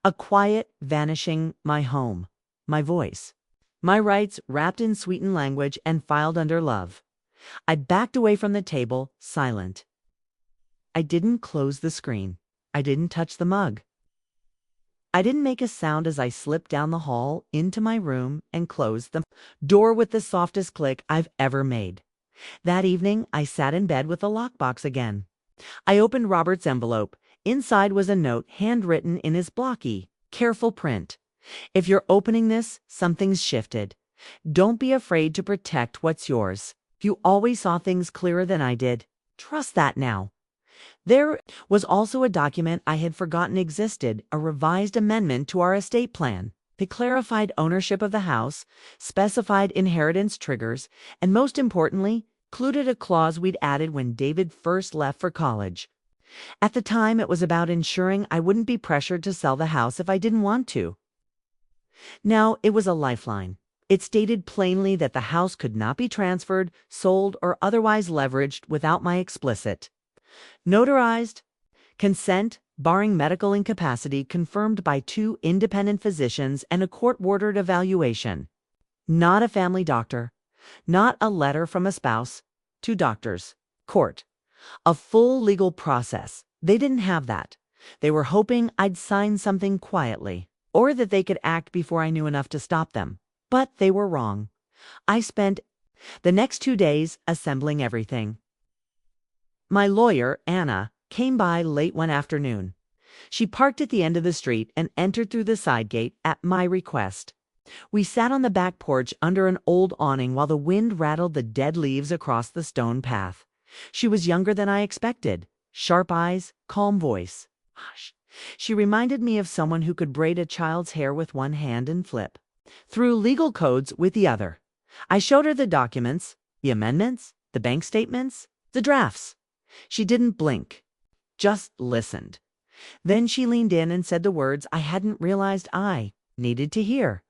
A quiet vanishing, my home, my voice, my rights wrapped in sweetened language and filed under love. I backed away from the table, silent. I didn't close the screen. I didn't touch the mug. I didn't make a sound as I slipped down the hall into my room and closed the door with the softest click I've ever made. That evening, I sat in bed with the lockbox again. I opened Robert's envelope. Inside was a note handwritten in his blocky, careful print. If you're opening this, something's shifted. Don't be afraid to protect what's yours. You always saw things clearer than I did. Trust that now. There was also a document I had forgotten existed, a revised amendment to our estate plan. It clarified ownership of the house, specified inheritance triggers, and most importantly, included a clause we'd added when David first left for college. At the time, it was about ensuring I wouldn't be pressured to sell the house if I didn't want to. Now, it was a lifeline. It stated plainly that the house could not be transferred, sold, or otherwise leveraged without my explicit, notarized consent, barring medical incapacity confirmed by 2 independent physicians and a court-ordered evaluation. Not a family doctor, not a letter from a spouse, 2 doctors, court. A full legal process. They didn't have that. They were hoping I'd sign something quietly, or that they could act before I knew enough to stop them. But they were wrong. I spent the next 2 days assembling everything. My lawyer, Anna, came by late one afternoon. She parked at the end of the street and entered through the side gate at my request. We sat on the back porch under an old awning while the wind rattled the dead leaves across the stone path. She was younger than I expected. Sharp eyes, calm voice. Hush. She reminded me of someone who could braid a child's hair with one hand and flip through legal codes with the other. I showed her the documents, the amendments, the bank statements, the drafts. She didn't blink, just listened. Then she leaned in and said the words I hadn't realized I needed to hear.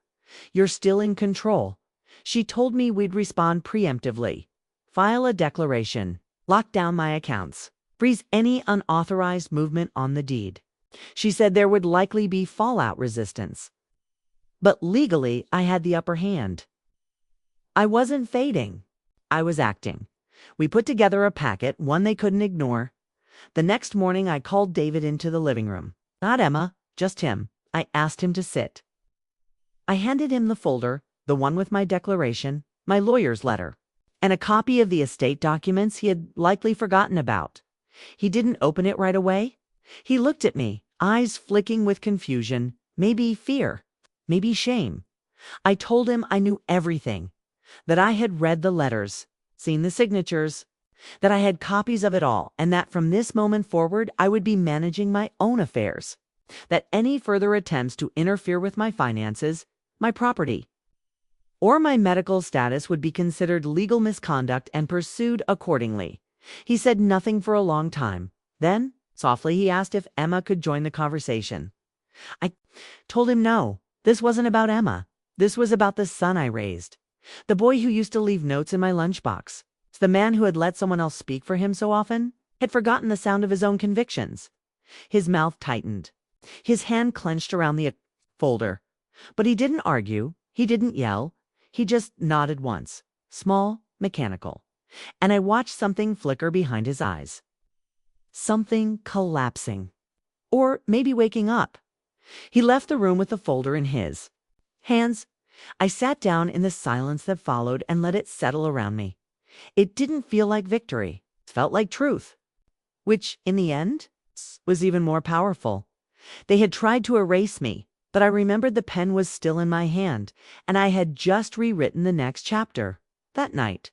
You're still in control. She told me we'd respond preemptively. File a declaration. lock down my accounts, freeze any unauthorized movement on the deed. She said there would likely be fallout resistance. But legally, I had the upper hand. I wasn't fading. I was acting. We put together a packet, one they couldn't ignore. The next morning, I called David into the living room. Not Emma, just him. I asked him to sit. I handed him the folder, the one with my declaration, my lawyer's letter, and a copy of the estate documents he had likely forgotten about. He didn't open it right away. He looked at me, eyes flicking with confusion, maybe fear, maybe shame. I told him I knew everything, that I had read the letters, seen the signatures, that I had copies of it all, and that from this moment forward I would be managing my own affairs, that any further attempts to interfere with my finances, my property, or my medical status would be considered legal misconduct and pursued accordingly. He said nothing for a long time. Then, softly, he asked if Emma could join the conversation. I told him no, this wasn't about Emma. This was about the son I raised, the boy who used to leave notes in my lunchbox. The man who had let someone else speak for him so often had forgotten the sound of his own convictions. His mouth tightened. His hand clenched around the folder. But he didn't argue. He didn't yell. He just nodded once, small, mechanical. And I watched something flicker behind his eyes. Something collapsing. Or maybe waking up. He left the room with the folder in his hands. I sat down in the silence that followed and let it settle around me. It didn't feel like victory. It felt like truth, which, in the end, was even more powerful. They had tried to erase me, but I remembered the pen was still in my hand, and I had just rewritten the next chapter. That night,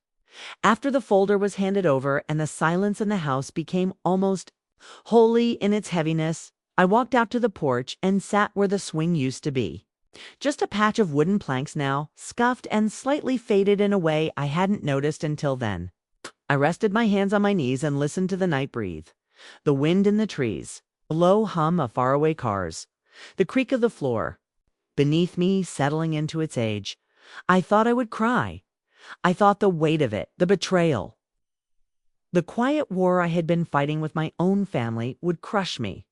after the folder was handed over and the silence in the house became almost holy in its heaviness, I walked out to the porch and sat where the swing used to be. Just a patch of wooden planks now, scuffed and slightly faded in a way I hadn't noticed until then. I rested my hands on my knees and listened to the night breathe. The wind in the trees, the low hum of faraway cars, the creak of the floor. Beneath me, settling into its age, I thought I would cry. I thought the weight of it, the betrayal, the quiet war I had been fighting with my own family would crush me.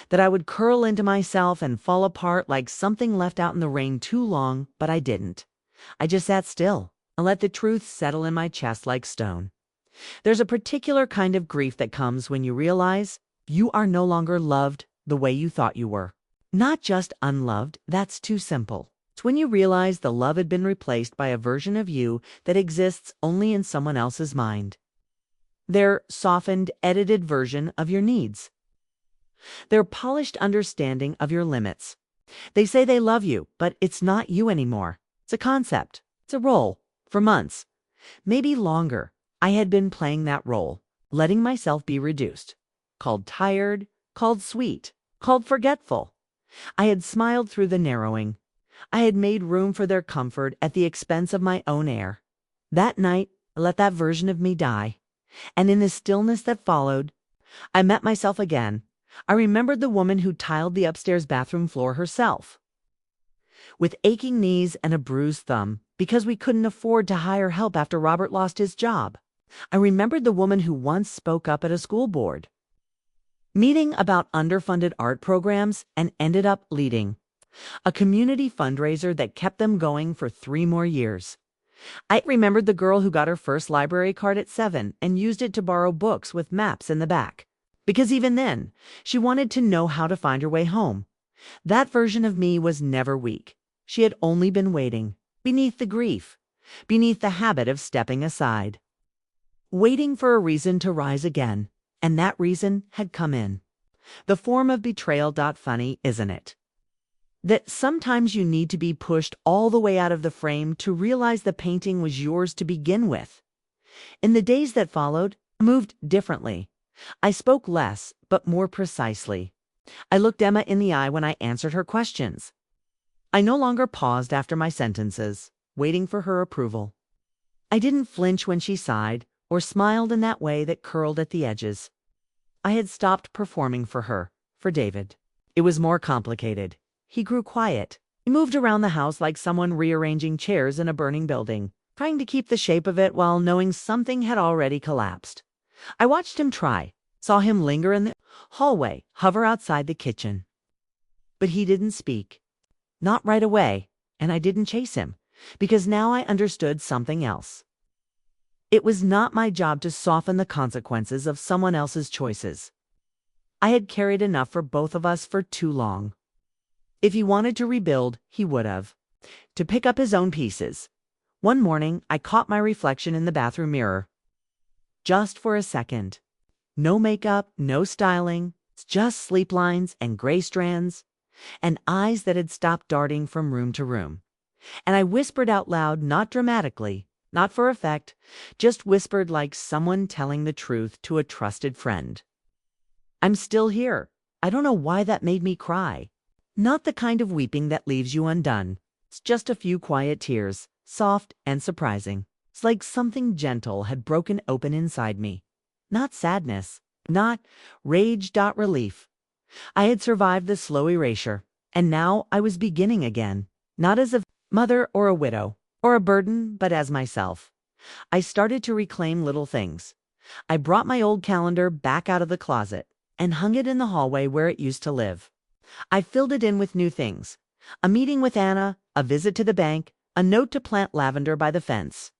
That I would curl into myself and fall apart like something left out in the rain too long, but I didn't. I just sat still and let the truth settle in my chest like stone. There's a particular kind of grief that comes when you realize you are no longer loved the way you thought you were. Not just unloved, that's too simple. It's when you realize the love had been replaced by a version of you that exists only in someone else's mind. Their softened, edited version of your needs. Their polished understanding of your limits. They say they love you, but it's not you anymore. It's a concept. It's a role. For months, maybe longer, I had been playing that role, letting myself be reduced. Called tired, called sweet, called forgetful. I had smiled through the narrowing. I had made room for their comfort at the expense of my own air. That night, I let that version of me die. And in the stillness that followed, I met myself again. I remembered the woman who tiled the upstairs bathroom floor herself, with aching knees and a bruised thumb, because we couldn't afford to hire help after Robert lost his job. I remembered the woman who once spoke up at a school board meeting about underfunded art programs and ended up leading a community fundraiser that kept them going for 3 more years. I remembered the girl who got her first library card at 7 and used it to borrow books with maps in the back. Because even then, she wanted to know how to find her way home. That version of me was never weak. She had only been waiting, beneath the grief, beneath the habit of stepping aside. Waiting for a reason to rise again, and that reason had come in. The form of betrayal. Funny, isn't it? That sometimes you need to be pushed all the way out of the frame to realize the painting was yours to begin with. In the days that followed, I moved differently. I spoke less, but more precisely. I looked Emma in the eye when I answered her questions. I no longer paused after my sentences, waiting for her approval. I didn't flinch when she sighed, or smiled in that way that curled at the edges. I had stopped performing for her, for David. It was more complicated. He grew quiet. He moved around the house like someone rearranging chairs in a burning building, trying to keep the shape of it while knowing something had already collapsed. I watched him try, saw him linger in the hallway, hover outside the kitchen. But he didn't speak. Not right away, and I didn't chase him, because now I understood something else. It was not my job to soften the consequences of someone else's choices. I had carried enough for both of us for too long. If he wanted to rebuild, he would have. To pick up his own pieces. One morning, I caught my reflection in the bathroom mirror. Just for a second. No makeup, no styling, just sleep lines and gray strands, and eyes that had stopped darting from room to room. And I whispered out loud, not dramatically, not for effect, just whispered like someone telling the truth to a trusted friend. I'm still here. I don't know why that made me cry. Not the kind of weeping that leaves you undone. It's just a few quiet tears, soft and surprising. It's like something gentle had broken open inside me. Not sadness, not rage-relief. I had survived the slow erasure, and now I was beginning again, not as a mother or a widow or a burden, but as myself. I started to reclaim little things. I brought my old calendar back out of the closet and hung it in the hallway where it used to live. I filled it in with new things. A meeting with Anna, a visit to the bank, a note to plant lavender by the fence.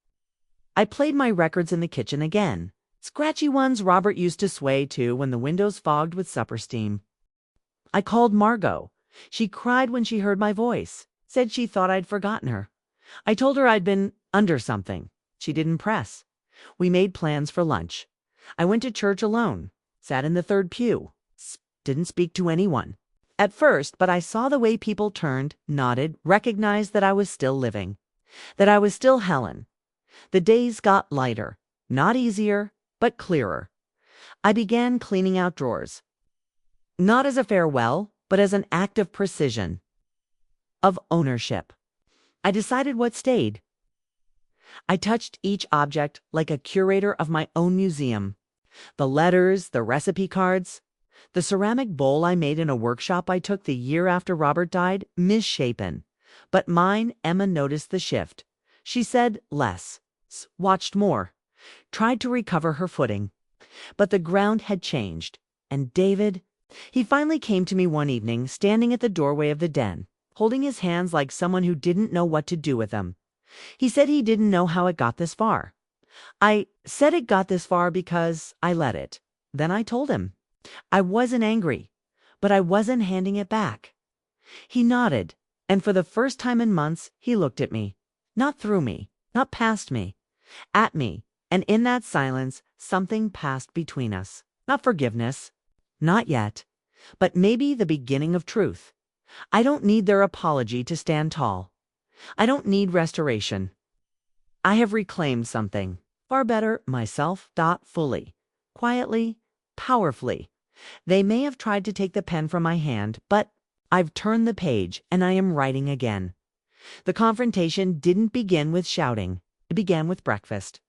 I played my records in the kitchen again, scratchy ones Robert used to sway to when the windows fogged with supper steam. I called Margot. She cried when she heard my voice, said she thought I'd forgotten her. I told her I'd been under something. She didn't press. We made plans for lunch. I went to church alone, sat in the third pew, didn't speak to anyone. At first, but I saw the way people turned, nodded, recognized that I was still living, that I was still Helen. The days got lighter, not easier, but clearer. I began cleaning out drawers. Not as a farewell, but as an act of precision, of ownership. I decided what stayed. I touched each object like a curator of my own museum. The letters, the recipe cards, the ceramic bowl I made in a workshop I took the year after Robert died, misshapen. But mine, Emma noticed the shift. She said less, watched more, tried to recover her footing. But the ground had changed. And David, he finally came to me one evening, standing at the doorway of the den, holding his hands like someone who didn't know what to do with them. He said he didn't know how it got this far. I said it got this far because I let it. Then I told him. I wasn't angry, but I wasn't handing it back. He nodded, and for the first time in months, he looked at me. Not through me, not past me, at me, and in that silence, something passed between us. Not forgiveness, not yet, but maybe the beginning of truth. I don't need their apology to stand tall. I don't need restoration. I have reclaimed something. Far better, myself, fully, quietly, powerfully. They may have tried to take the pen from my hand, but I've turned the page and I am writing again. The confrontation didn't begin with shouting. It began with breakfast.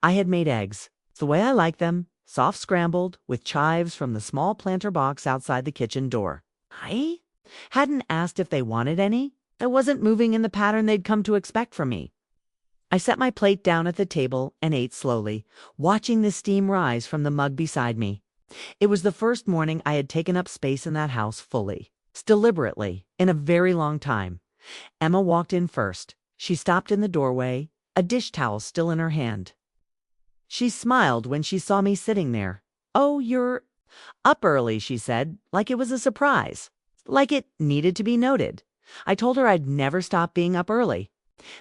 I had made eggs, the way I like them, soft scrambled, with chives from the small planter box outside the kitchen door. I hadn't asked if they wanted any. I wasn't moving in the pattern they'd come to expect from me. I set my plate down at the table and ate slowly, watching the steam rise from the mug beside me. It was the first morning I had taken up space in that house fully, deliberately, in a very long time. Emma walked in first. She stopped in the doorway, a dish towel still in her hand. She smiled when she saw me sitting there. "Oh, you're up early," she said, like it was a surprise, like it needed to be noted. I told her I'd never stop being up early,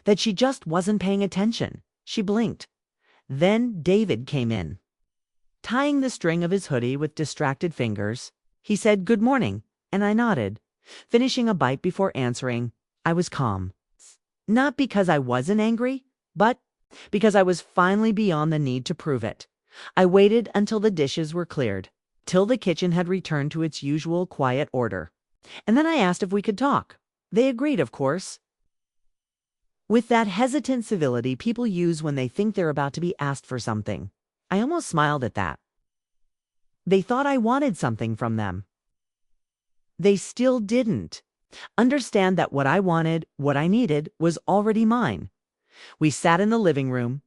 that she just wasn't paying attention. She blinked. Then David came in. Tying the string of his hoodie with distracted fingers, he said, "Good morning," and I nodded, finishing a bite before answering. I was calm. Not because I wasn't angry, but because I was finally beyond the need to prove it. I waited until the dishes were cleared, till the kitchen had returned to its usual quiet order. And then I asked if we could talk. They agreed, of course. With that hesitant civility people use when they think they're about to be asked for something. I almost smiled at that. They thought I wanted something from them. They still didn't understand that what I wanted, what I needed, was already mine. We sat in the living room,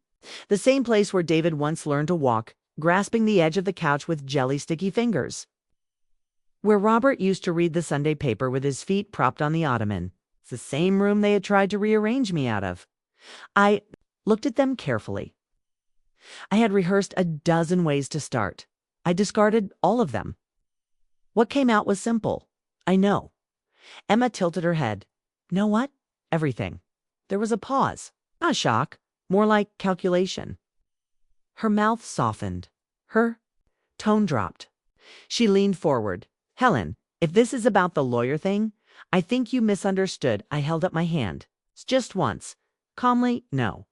the same place where David once learned to walk, grasping the edge of the couch with jelly-sticky fingers. Where Robert used to read the Sunday paper with his feet propped on the ottoman. It's the same room they had tried to rearrange me out of. I looked at them carefully. I had rehearsed a dozen ways to start. I discarded all of them. What came out was simple. I know. Emma tilted her head. Know what? Everything. There was a pause. Not shock, more like calculation. Her mouth softened. Her tone dropped. She leaned forward. Helen, if this is about the lawyer thing, I think you misunderstood. I held up my hand. Just once. Calmly, no.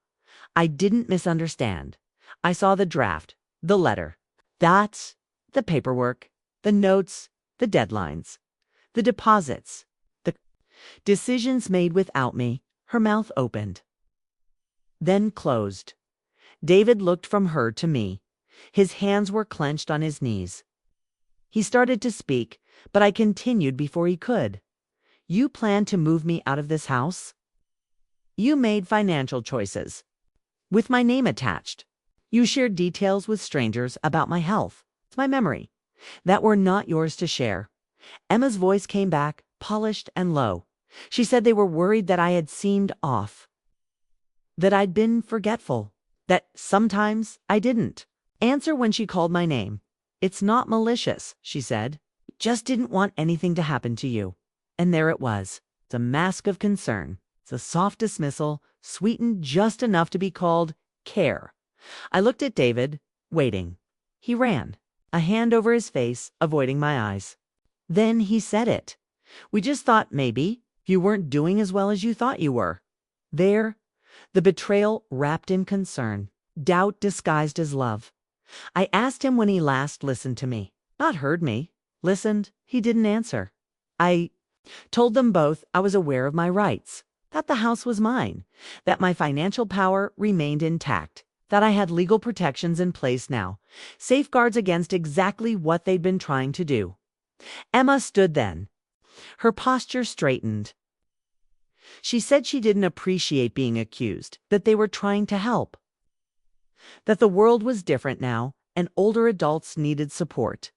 I didn't misunderstand. I saw the draft, the letter. That's the paperwork, the notes, the deadlines, the deposits, the decisions made without me. Her mouth opened, then closed. David looked from her to me. His hands were clenched on his knees. He started to speak, but I continued before he could. You plan to move me out of this house? You made financial choices, with my name attached. You shared details with strangers about my health, my memory, that were not yours to share. Emma's voice came back, polished and low. She said they were worried that I had seemed off, that I'd been forgetful, that sometimes I didn't answer when she called my name. It's not malicious, she said. Just didn't want anything to happen to you. And there it was. It's a mask of concern. It's a soft dismissal, sweetened just enough to be called care. I looked at David, waiting. He ran, a hand over his face, avoiding my eyes. Then he said it. We just thought maybe you weren't doing as well as you thought you were. There, the betrayal wrapped in concern, doubt disguised as love. I asked him when he last listened to me. Not heard me. Listened. He didn't answer. I told them both I was aware of my rights, that the house was mine, that my financial power remained intact, that I had legal protections in place now, safeguards against exactly what they'd been trying to do. Emma stood then. Her posture straightened. She said she didn't appreciate being accused, that they were trying to help, that the world was different now and older adults needed support,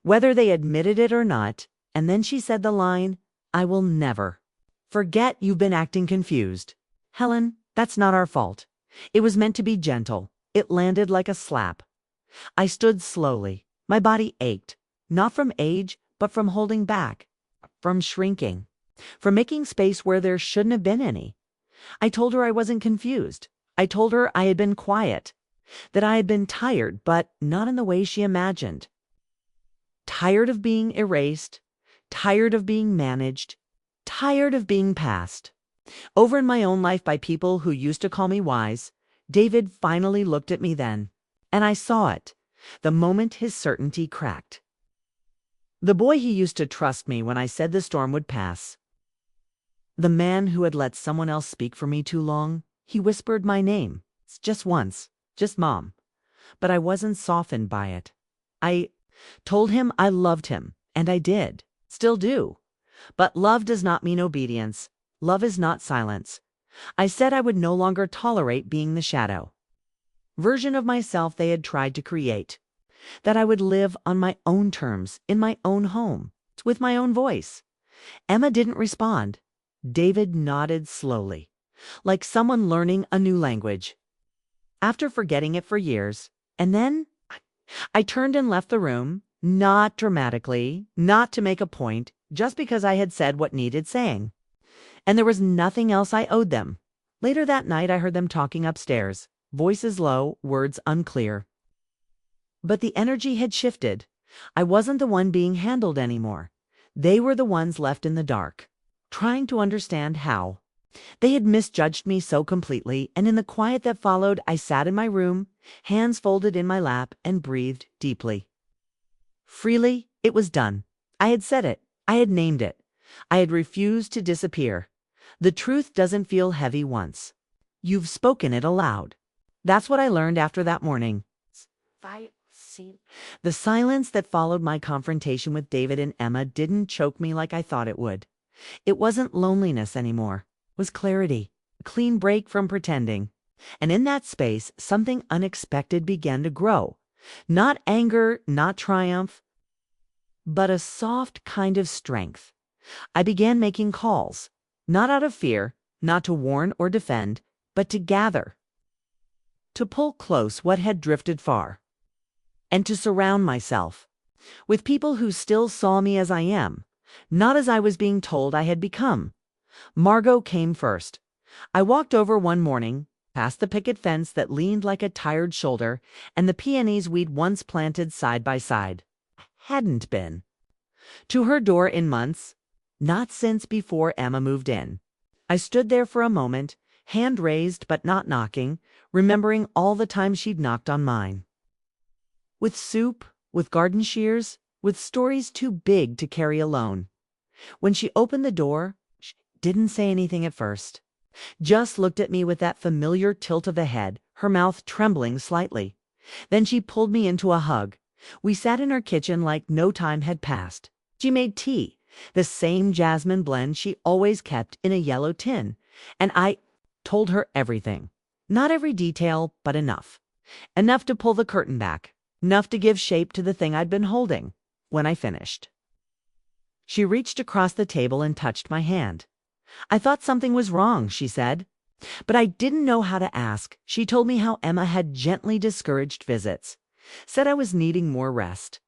whether they admitted it or not. And then she said the line, I will never forget you've been acting confused. Helen, that's not our fault. It was meant to be gentle. It landed like a slap. I stood slowly. My body ached, not from age, but from holding back, from shrinking, from making space where there shouldn't have been any. I told her I wasn't confused. I told her I had been quiet, that I had been tired, but not in the way she imagined. Tired of being erased, tired of being managed, tired of being passed over in my own life by people who used to call me wise. David finally looked at me then, and I saw it, the moment his certainty cracked. The boy who used to trust me when I said the storm would pass. The man who had let someone else speak for me too long. He whispered my name, just once, just Mom. But I wasn't softened by it. I told him I loved him, and I did, still do. But love does not mean obedience. Love is not silence. I said I would no longer tolerate being the shadow version of myself they had tried to create, that I would live on my own terms, in my own home, with my own voice. Emma didn't respond. David nodded slowly, like someone learning a new language, after forgetting it for years. And then I turned and left the room, not dramatically, not to make a point, just because I had said what needed saying. And there was nothing else I owed them. Later that night I heard them talking upstairs, voices low, words unclear. But the energy had shifted. I wasn't the one being handled anymore. They were the ones left in the dark, trying to understand how. They had misjudged me so completely, and in the quiet that followed, I sat in my room, hands folded in my lap, and breathed deeply. Freely, it was done. I had said it. I had named it. I had refused to disappear. The truth doesn't feel heavy once you've spoken it aloud. That's what I learned after that morning. The silence that followed my confrontation with David and Emma didn't choke me like I thought it would. It wasn't loneliness anymore. It was clarity, a clean break from pretending. And in that space, something unexpected began to grow. Not anger, not triumph, but a soft kind of strength. I began making calls, not out of fear, not to warn or defend, but to gather, to pull close what had drifted far, and to surround myself with people who still saw me as I am, not as I was being told I had become. Margot came first. I walked over one morning, past the picket fence that leaned like a tired shoulder, and the peonies we'd once planted side by side. Hadn't been. To her door in months, not since before Emma moved in. I stood there for a moment, hand raised but not knocking, remembering all the times she'd knocked on mine. With soup, with garden shears, with stories too big to carry alone. When she opened the door, she didn't say anything at first. Just looked at me with that familiar tilt of the head, her mouth trembling slightly. Then she pulled me into a hug. We sat in her kitchen like no time had passed. She made tea, the same jasmine blend she always kept in a yellow tin, and I told her everything. Not every detail, but enough. Enough to pull the curtain back, enough to give shape to the thing I'd been holding. When I finished, she reached across the table and touched my hand. I thought something was wrong, she said, but I didn't know how to ask. She told me how Emma had gently discouraged visits, said I was needing more rest,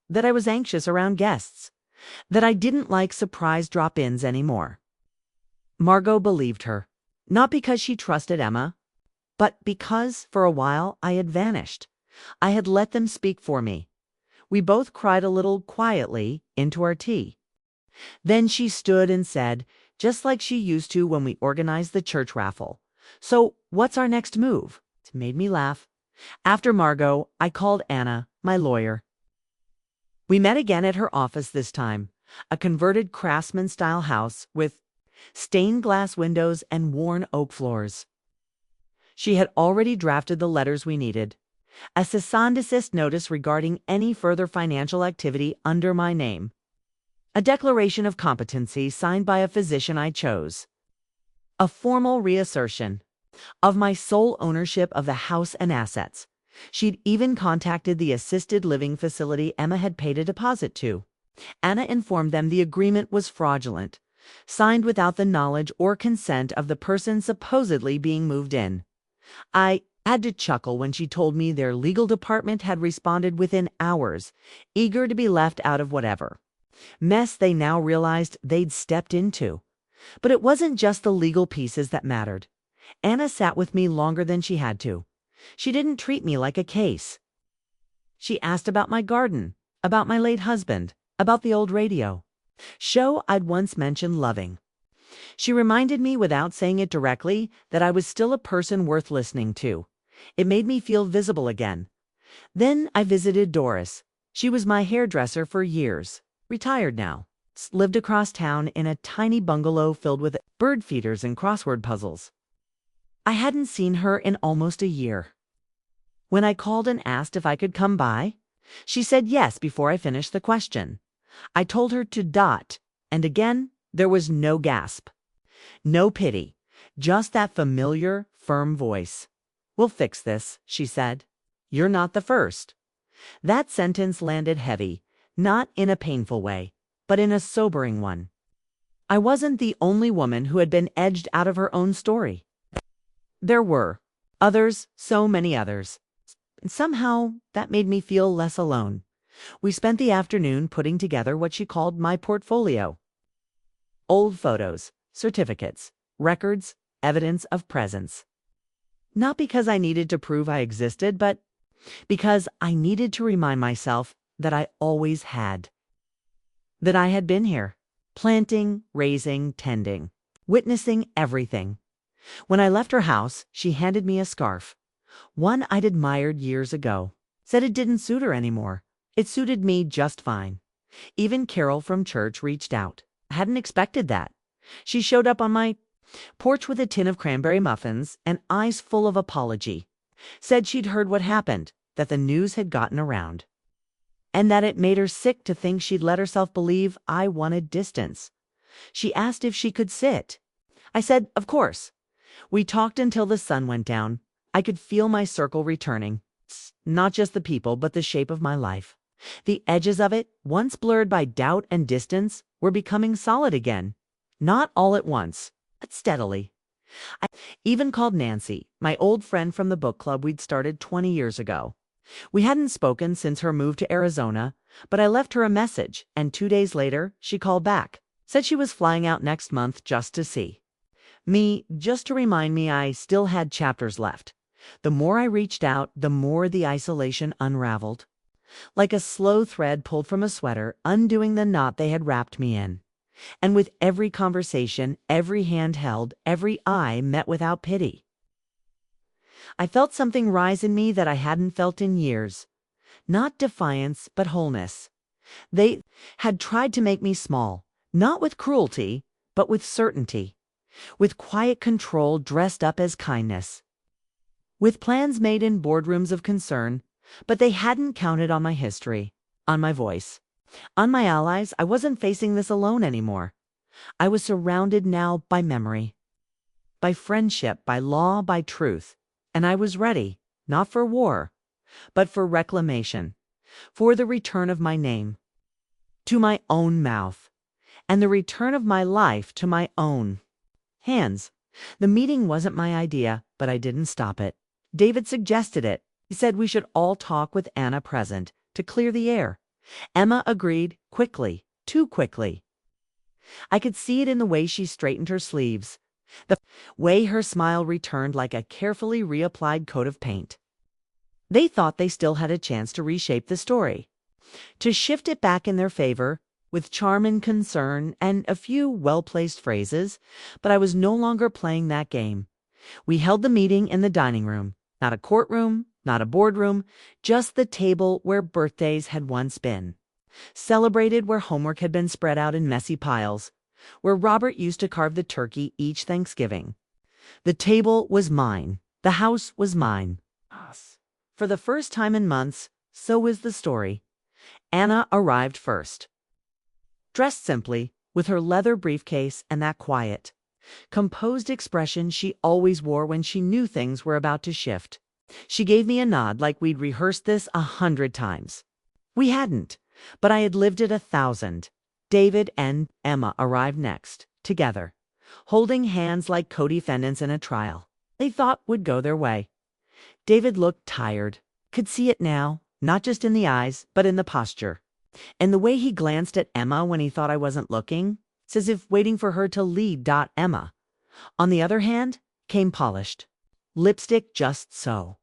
that I was anxious around guests, that I didn't like surprise drop-ins anymore. Margot believed her, not because she trusted Emma, but because, for a while, I had vanished. I had let them speak for me. We both cried a little quietly into our tea. Then she stood and said, just like she used to when we organized the church raffle, "So, what's our next move?" It made me laugh. After Margot, I called Anna, my lawyer. We met again at her office this time, a converted craftsman-style house with stained glass windows and worn oak floors. She had already drafted the letters we needed. A cease and desist notice regarding any further financial activity under my name. A declaration of competency signed by a physician I chose. A formal reassertion of my sole ownership of the house and assets. She'd even contacted the assisted living facility Emma had paid a deposit to. Anna informed them the agreement was fraudulent, signed without the knowledge or consent of the person supposedly being moved in. I had to chuckle when she told me their legal department had responded within hours, eager to be left out of whatever mess they now realized they'd stepped into. But it wasn't just the legal pieces that mattered. Anna sat with me longer than she had to. She didn't treat me like a case. She asked about my garden, about my late husband, about the old radio show I'd once mentioned loving. She reminded me without saying it directly that I was still a person worth listening to. It made me feel visible again. Then I visited Doris. She was my hairdresser for years, retired now, lived across town in a tiny bungalow filled with bird feeders and crossword puzzles. I hadn't seen her in almost a year. When I called and asked if I could come by, she said yes before I finished the question. I told her to dot, and again there was no gasp, no pity, just that familiar, firm voice. "We'll fix this," she said. "You're not the first." That sentence landed heavy, not in a painful way, but in a sobering one. I wasn't the only woman who had been edged out of her own story. There were others, so many others. And somehow that made me feel less alone. We spent the afternoon putting together what she called my portfolio. Old photos, certificates, records, evidence of presence. Not because I needed to prove I existed, but because I needed to remind myself that I always had. That I had been here, planting, raising, tending, witnessing everything. When I left her house, she handed me a scarf. One I'd admired years ago. Said it didn't suit her anymore. It suited me just fine. Even Carol from church reached out. I hadn't expected that. She showed up on my porch with a tin of cranberry muffins and eyes full of apology. Said she'd heard what happened, that the news had gotten around, and that it made her sick to think she'd let herself believe I wanted distance. She asked if she could sit. I said, of course. We talked until the sun went down. I could feel my circle returning. Not just the people, but the shape of my life. The edges of it, once blurred by doubt and distance, were becoming solid again. Not all at once, but steadily. I even called Nancy, my old friend from the book club we'd started 20 years ago. We hadn't spoken since her move to Arizona, but I left her a message, and 2 days later, she called back. Said she was flying out next month just to see me, just to remind me I still had chapters left. The more I reached out, the more the isolation unraveled. Like a slow thread pulled from a sweater, undoing the knot they had wrapped me in. And with every conversation, every hand held, every eye met without pity, I felt something rise in me that I hadn't felt in years. Not defiance, but wholeness. They had tried to make me small, not with cruelty, but with certainty. With quiet control dressed up as kindness. With plans made in boardrooms of concern, but they hadn't counted on my history, on my voice, on my allies. I wasn't facing this alone anymore. I was surrounded now by memory, by friendship, by law, by truth. And I was ready, not for war, but for reclamation, for the return of my name to my own mouth, and the return of my life to my own hands. The meeting wasn't my idea, but I didn't stop it. David suggested it. He said we should all talk with Anna present to clear the air. Emma agreed quickly, too quickly. I could see it in the way she straightened her sleeves, the way her smile returned like a carefully reapplied coat of paint. They thought they still had a chance to reshape the story, to shift it back in their favor, with charm and concern and a few well-placed phrases, but I was no longer playing that game. We held the meeting in the dining room, not a courtroom, not a boardroom, just the table where birthdays had once been. Celebrated where homework had been spread out in messy piles, where Robert used to carve the turkey each Thanksgiving. The table was mine. The house was mine. For the first time in months, so was the story. Anna arrived first. Dressed simply, with her leather briefcase and that quiet, composed expression she always wore when she knew things were about to shift. She gave me a nod like we'd rehearsed this 100 times. We hadn't, but I had lived it 1,000. David and Emma arrived next, together, holding hands like co-defendants in a trial they thought would go their way. David looked tired. Could see it now, not just in the eyes, but in the posture. And the way he glanced at Emma when he thought I wasn't looking, it's as if waiting for her to lead. Emma, on the other hand, came polished. Lipstick just so.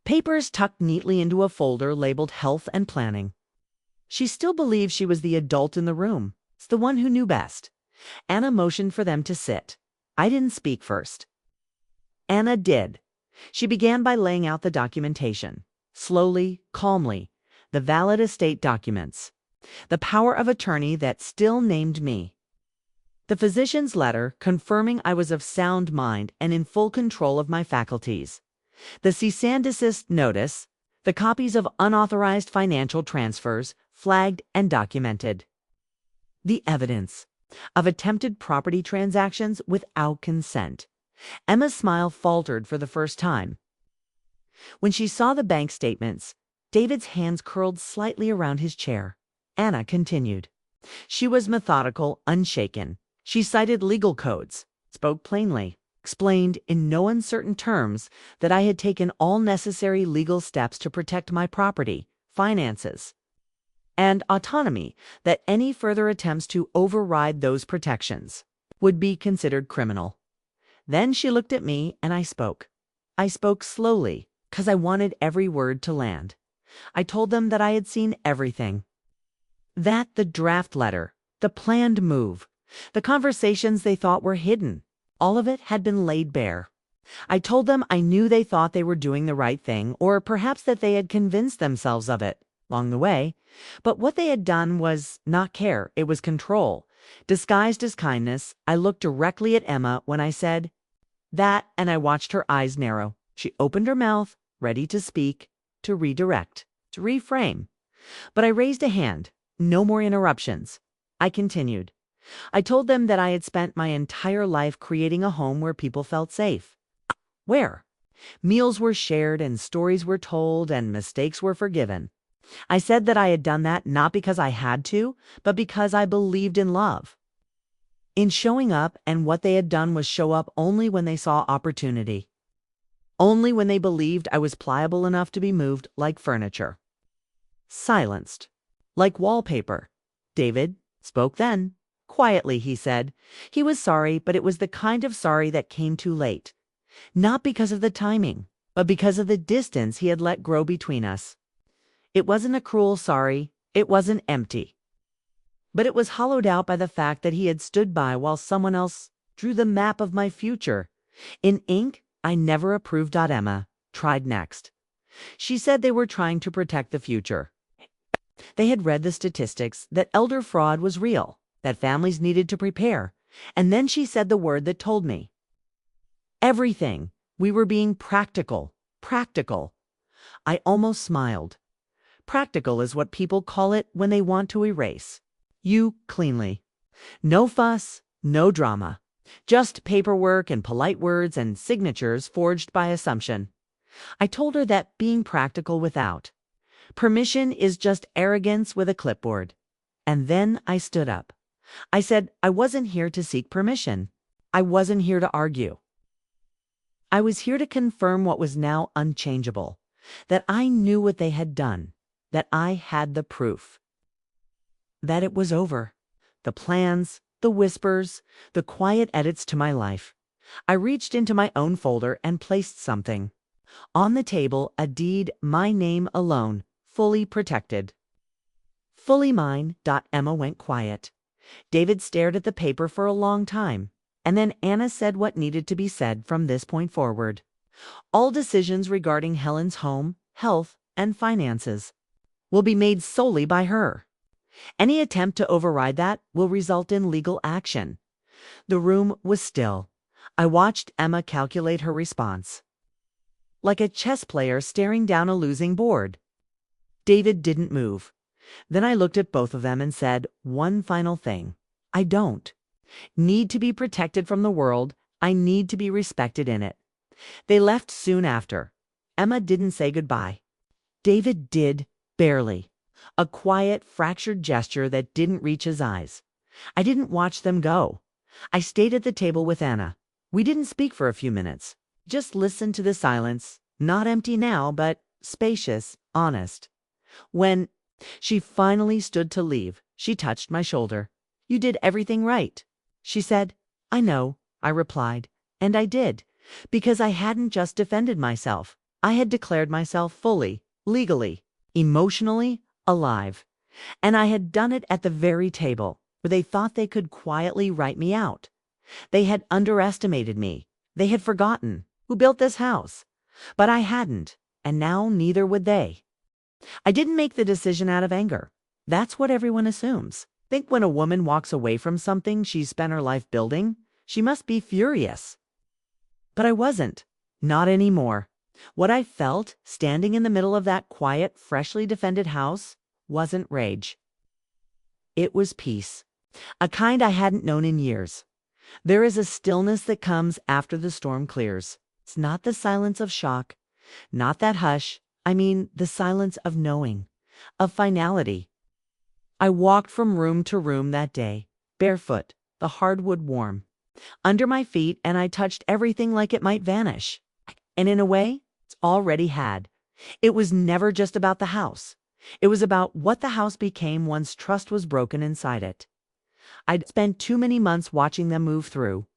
Papers tucked neatly into a folder labeled Health and Planning. She still believed she was the adult in the room. It's the one who knew best. Anna motioned for them to sit. I didn't speak first. Anna did. She began by laying out the documentation. Slowly, calmly. The valid estate documents. The power of attorney that still named me. The physician's letter confirming I was of sound mind and in full control of my faculties. The cease and desist notice. The copies of unauthorized financial transfers, flagged and documented. The evidence of attempted property transactions without consent. Emma's smile faltered for the first time. When she saw the bank statements, David's hands curled slightly around his chair. Anna continued. She was methodical, unshaken. She cited legal codes, spoke plainly, explained in no uncertain terms that I had taken all necessary legal steps to protect my property, finances, and autonomy, that any further attempts to override those protections would be considered criminal. Then she looked at me and I spoke. I spoke slowly, because I wanted every word to land. I told them that I had seen everything. That the draft letter, the planned move, the conversations they thought were hidden, all of it had been laid bare. I told them I knew they thought they were doing the right thing, or perhaps that they had convinced themselves of it along the way. But what they had done was not care. It was control. Disguised as kindness, I looked directly at Emma when I said that, and I watched her eyes narrow. She opened her mouth, ready to speak, to redirect, to reframe. But I raised a hand. No more interruptions. I continued. I told them that I had spent my entire life creating a home where people felt safe. Where meals were shared and stories were told and mistakes were forgiven. I said that I had done that not because I had to, but because I believed in love. In showing up, and what they had done was show up only when they saw opportunity. Only when they believed I was pliable enough to be moved like furniture. Silenced. Like wallpaper. David spoke then. Quietly, he said. He was sorry, but it was the kind of sorry that came too late. Not because of the timing, but because of the distance he had let grow between us. It wasn't a cruel sorry. It wasn't empty. But it was hollowed out by the fact that he had stood by while someone else drew the map of my future. In ink, I never approved. Emma tried next. She said they were trying to protect the future. They had read the statistics that elder fraud was real, that families needed to prepare. And then she said the word that told me. Everything. We were being practical. Practical. I almost smiled. Practical is what people call it when they want to erase you cleanly. No fuss, no drama. Just paperwork and polite words and signatures forged by assumption. I told her that being practical without permission is just arrogance with a clipboard. And then I stood up. I said I wasn't here to seek permission. I wasn't here to argue. I was here to confirm what was now unchangeable, that I knew what they had done, that I had the proof. That it was over. The plans, the whispers, the quiet edits to my life. I reached into my own folder and placed something. On the table, a deed, my name alone, fully protected. Fully mine. Emma went quiet. David stared at the paper for a long time, and then Anna said what needed to be said from this point forward. All decisions regarding Helen's home, health, and finances will be made solely by her. Any attempt to override that will result in legal action. The room was still. I watched Emma calculate her response. Like a chess player staring down a losing board. David didn't move. Then I looked at both of them and said one final thing. I don't need to be protected from the world. I need to be respected in it. They left soon after. Emma didn't say goodbye. David did, barely. A quiet, fractured gesture that didn't reach his eyes. I didn't watch them go. I stayed at the table with Anna. We didn't speak for a few minutes. Just listened to the silence, not empty now, but spacious, honest. When she finally stood to leave, she touched my shoulder. You did everything right, she said. I know, I replied. And I did, because I hadn't just defended myself. I had declared myself fully, legally, emotionally alive. And I had done it at the very table where they thought they could quietly write me out. They had underestimated me. They had forgotten who built this house. But I hadn't, and now neither would they. I didn't make the decision out of anger. That's what everyone assumes. Think when a woman walks away from something she's spent her life building, she must be furious. But I wasn't. Not anymore. What I felt, standing in the middle of that quiet, freshly defended house, wasn't rage. It was peace. A kind I hadn't known in years. There is a stillness that comes after the storm clears. It's not the silence of shock, not that hush. I mean the silence of knowing, of finality. I walked from room to room that day, barefoot, the hardwood warm, under my feet, and I touched everything like it might vanish. And in a way, it's already had. It was never just about the house. It was about what the house became once trust was broken inside it. I'd spent too many months watching them move through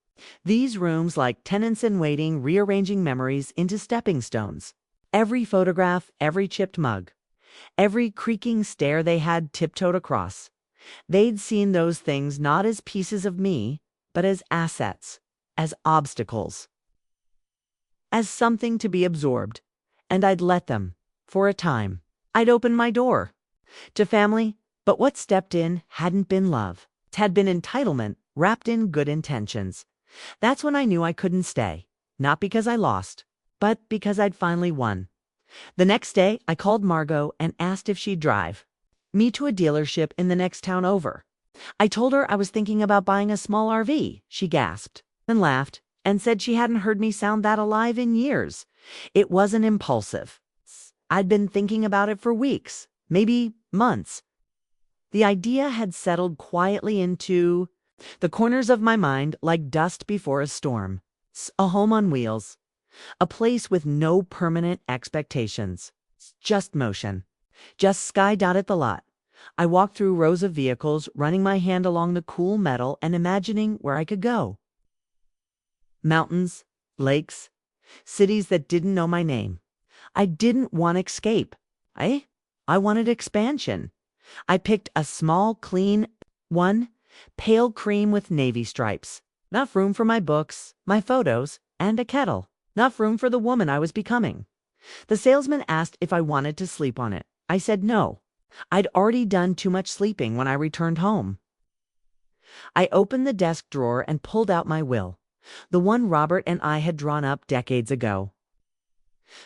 these rooms like tenants in waiting, rearranging memories into stepping stones. Every photograph, every chipped mug, every creaking stair they had tiptoed across. They'd seen those things not as pieces of me, but as assets, as obstacles, as something to be absorbed. And I'd let them, for a time. I'd opened my door to family, but what stepped in hadn't been love. It had been entitlement wrapped in good intentions. That's when I knew I couldn't stay. Not because I lost, but because I'd finally won. The next day, I called Margot and asked if she'd drive me to a dealership in the next town over. I told her I was thinking about buying a small RV. She gasped, then laughed, and said she hadn't heard me sound that alive in years. It wasn't impulsive. I'd been thinking about it for weeks, maybe months. The idea had settled quietly into the corners of my mind like dust before a storm. A home on wheels, a place with no permanent expectations, just motion, just sky dotted the lot. I walked through rows of vehicles, running my hand along the cool metal and imagining where I could go. Mountains, lakes, cities that didn't know my name. I didn't want escape. I wanted expansion. I picked a small, clean one, pale cream with navy stripes. Enough room for my books, my photos, and a kettle. Enough room for the woman I was becoming. The salesman asked if I wanted to sleep on it. I said no. I'd already done too much sleeping when I returned home. I opened the desk drawer and pulled out my will, the one Robert and I had drawn up decades ago.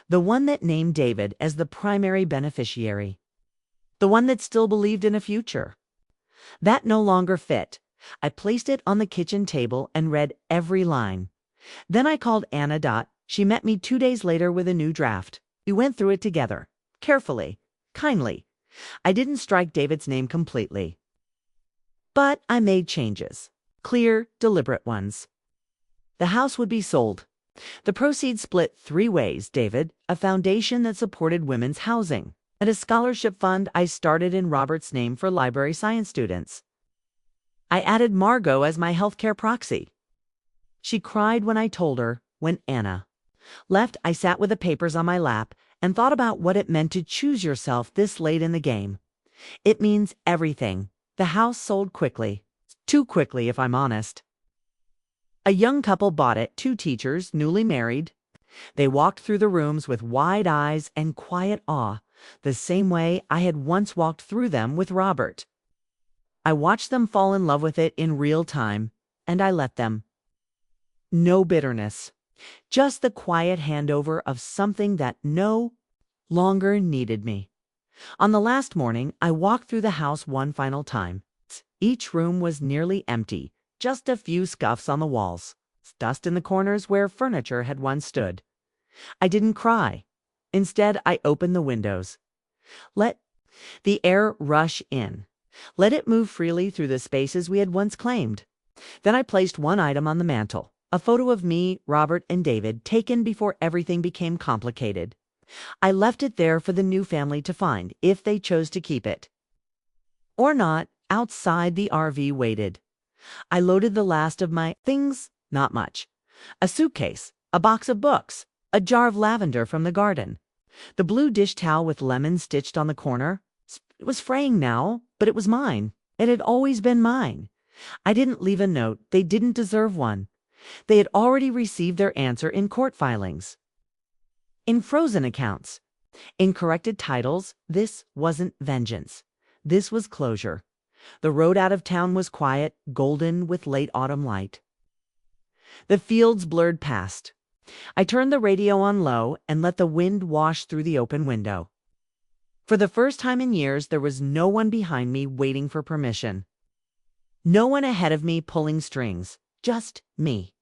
The one that named David as the primary beneficiary. The one that still believed in a future. That no longer fit. I placed it on the kitchen table and read every line. Then I called Anna. She met me 2 days later with a new draft. We went through it together, carefully, kindly. I didn't strike David's name completely. But I made changes. Clear, deliberate ones. The house would be sold. The proceeds split 3 ways, David, a foundation that supported women's housing, and a scholarship fund I started in Robert's name for library science students. I added Margot as my healthcare proxy. She cried when I told her. When Anna left, I sat with the papers on my lap and thought about what it meant to choose yourself this late in the game. It means everything. The house sold quickly. Too quickly, if I'm honest. A young couple bought it, 2 teachers, newly married. They walked through the rooms with wide eyes and quiet awe, the same way I had once walked through them with Robert. I watched them fall in love with it in real time, and I let them. No bitterness, just the quiet handover of something that no longer needed me. On the last morning, I walked through the house one final time. Each room was nearly empty, just a few scuffs on the walls, dust in the corners where furniture had once stood. I didn't cry. Instead, I opened the windows. Let the air rush in. Let it move freely through the spaces we had once claimed. Then I placed one item on the mantel, a photo of me, Robert, and David, taken before everything became complicated. I left it there for the new family to find, if they chose to keep it. Or not. Outside, the RV waited. I loaded the last of my things, not much. A suitcase, a box of books, a jar of lavender from the garden. The blue dish towel with lemons stitched on the corner. It was fraying now, but it was mine. It had always been mine. I didn't leave a note. They didn't deserve one. They had already received their answer in court filings. In frozen accounts. In corrected titles. This wasn't vengeance. This was closure. The road out of town was quiet, golden with late autumn light. The fields blurred past. I turned the radio on low and let the wind wash through the open window. For the first time in years, there was no one behind me waiting for permission. No one ahead of me pulling strings. Just me.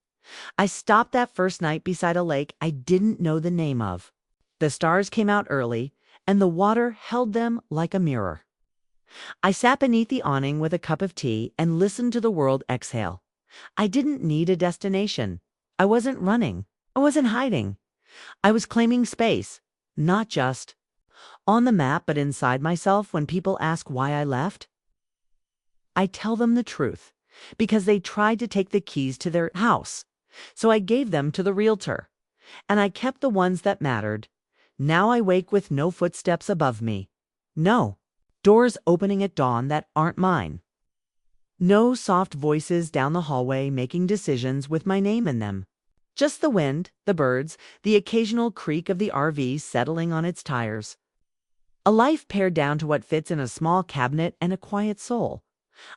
I stopped that first night beside a lake I didn't know the name of. The stars came out early, and the water held them like a mirror. I sat beneath the awning with a cup of tea and listened to the world exhale. I didn't need a destination. I wasn't running. I wasn't hiding. I was claiming space, not just on the map, but inside myself. When people ask why I left, I tell them the truth, because they tried to take the keys to their house. So I gave them to the realtor, and I kept the ones that mattered. Now I wake with no footsteps above me. No doors opening at dawn that aren't mine. No soft voices down the hallway making decisions with my name in them. Just the wind, the birds, the occasional creak of the RV settling on its tires. A life pared down to what fits in a small cabinet and a quiet soul.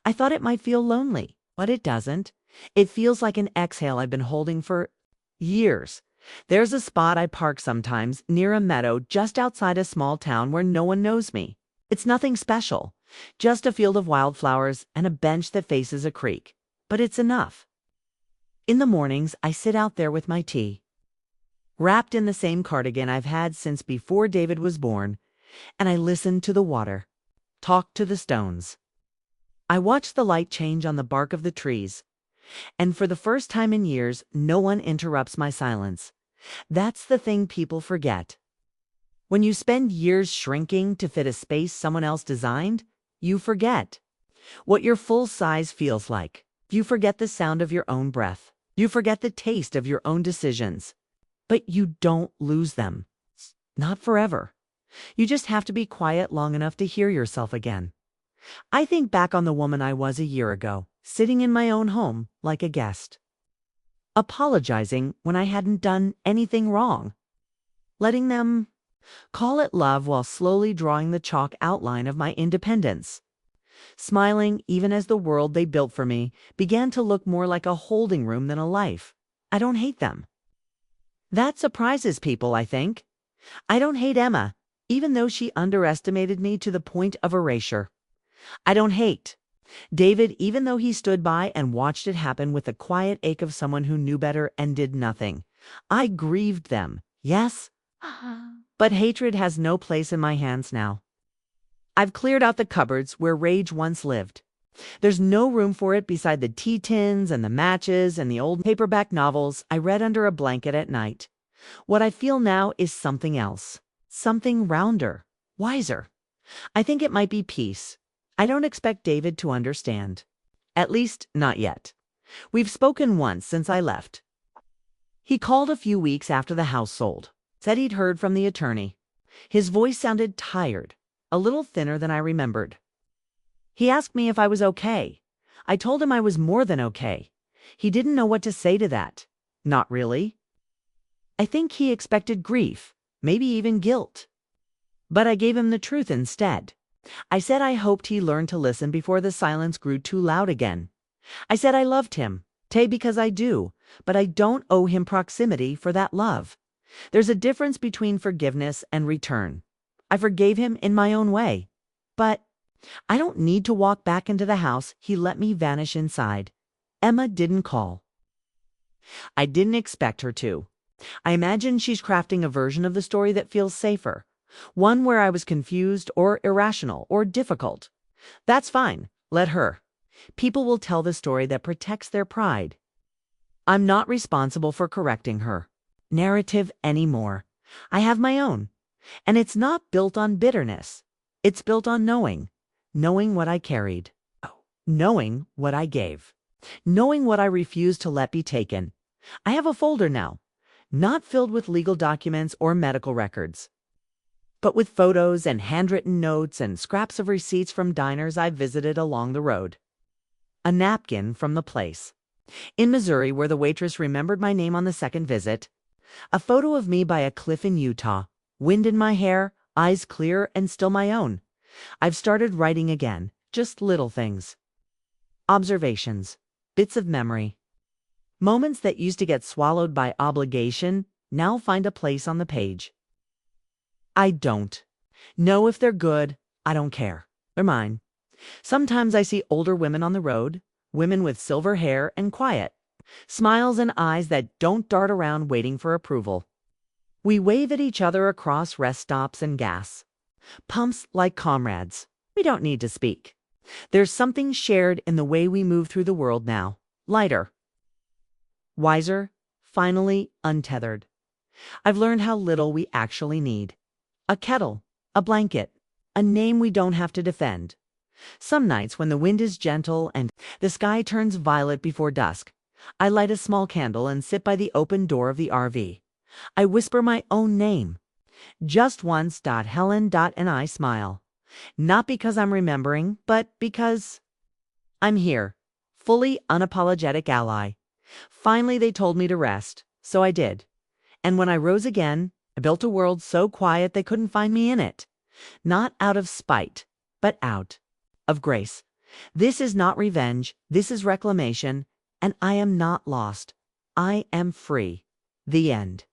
I thought it might feel lonely, but it doesn't. It feels like an exhale I've been holding for years. There's a spot I park sometimes near a meadow just outside a small town where no one knows me. It's nothing special, Just a field of wildflowers and a bench that faces a creek. But it's enough. In the mornings, I sit out there with my tea, wrapped in the same cardigan I've had since before David was born, and I listen to the water, talk to the stones. I watch the light change on the bark of the trees, and for the first time in years, no one interrupts my silence. That's the thing people forget. When you spend years shrinking to fit a space someone else designed, you forget what your full size feels like. You forget the sound of your own breath. You forget the taste of your own decisions. But you don't lose them. Not forever. You just have to be quiet long enough to hear yourself again. I think back on the woman I was a year ago, sitting in my own home like a guest, apologizing when I hadn't done anything wrong, letting them call it love while slowly drawing the chalk outline of my independence, smiling even as the world they built for me began to look more like a holding room than a life. I don't hate them. That surprises people, I think. I don't hate Emma, even though she underestimated me to the point of erasure. I don't hate David, even though he stood by and watched it happen with the quiet ache of someone who knew better and did nothing. I grieved them, yes, but hatred has no place in my hands now. I've cleared out the cupboards where rage once lived. There's no room for it beside the tea tins and the matches and the old paperback novels I read under a blanket at night. What I feel now is something else, something rounder, wiser. I think it might be peace. I don't expect David to understand. At least, not yet. We've spoken once since I left. He called a few weeks after the house sold, said he'd heard from the attorney. His voice sounded tired, a little thinner than I remembered. He asked me if I was okay. I told him I was more than okay. He didn't know what to say to that. Not really. I think he expected grief, maybe even guilt. But I gave him the truth instead. I said I hoped he learned to listen before the silence grew too loud again. I said I loved him, because I do, but I don't owe him proximity for that love. There's a difference between forgiveness and return. I forgave him in my own way, but I don't need to walk back into the house he let me vanish inside. Emma didn't call. I didn't expect her to. I imagine she's crafting a version of the story that feels safer. One where I was confused or irrational or difficult. That's fine. Let her. People will tell the story that protects their pride. I'm not responsible for correcting her narrative anymore. I have my own. And it's not built on bitterness. It's built on knowing what I carried, knowing what I gave, knowing what I refused to let be taken. I have a folder now, not filled with legal documents or medical records, but with photos and handwritten notes and scraps of receipts from diners I visited along the road. A napkin from the place in Missouri where the waitress remembered my name on the second visit. A photo of me by a cliff in Utah, wind in my hair, eyes clear and still my own. I've started writing again, just little things. Observations, bits of memory. Moments that used to get swallowed by obligation now find a place on the page. I don't know if they're good. I don't care. They're mine. Sometimes I see older women on the road, women with silver hair and quiet, smiles and eyes that don't dart around waiting for approval. We wave at each other across rest stops and gas pumps like comrades. We don't need to speak. There's something shared in the way we move through the world now. Lighter. Wiser. Finally untethered. I've learned how little we actually need. A kettle, a blanket, a name we don't have to defend. Some nights when the wind is gentle and the sky turns violet before dusk, I light a small candle and sit by the open door of the RV. I whisper my own name. Just once. Helen. And I smile. Not because I'm remembering, but because I'm here. Fully unapologetic ally. Finally they told me to rest, so I did. And when I rose again, I built a world so quiet they couldn't find me in it. Not out of spite, but out of grace. This is not revenge, this is reclamation, and I am not lost. I am free. The end.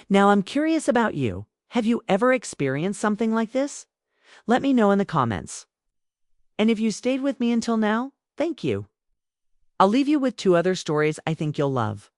Now I'm curious about you. Have you ever experienced something like this? Let me know in the comments. And if you stayed with me until now, thank you. I'll leave you with two other stories I think you'll love.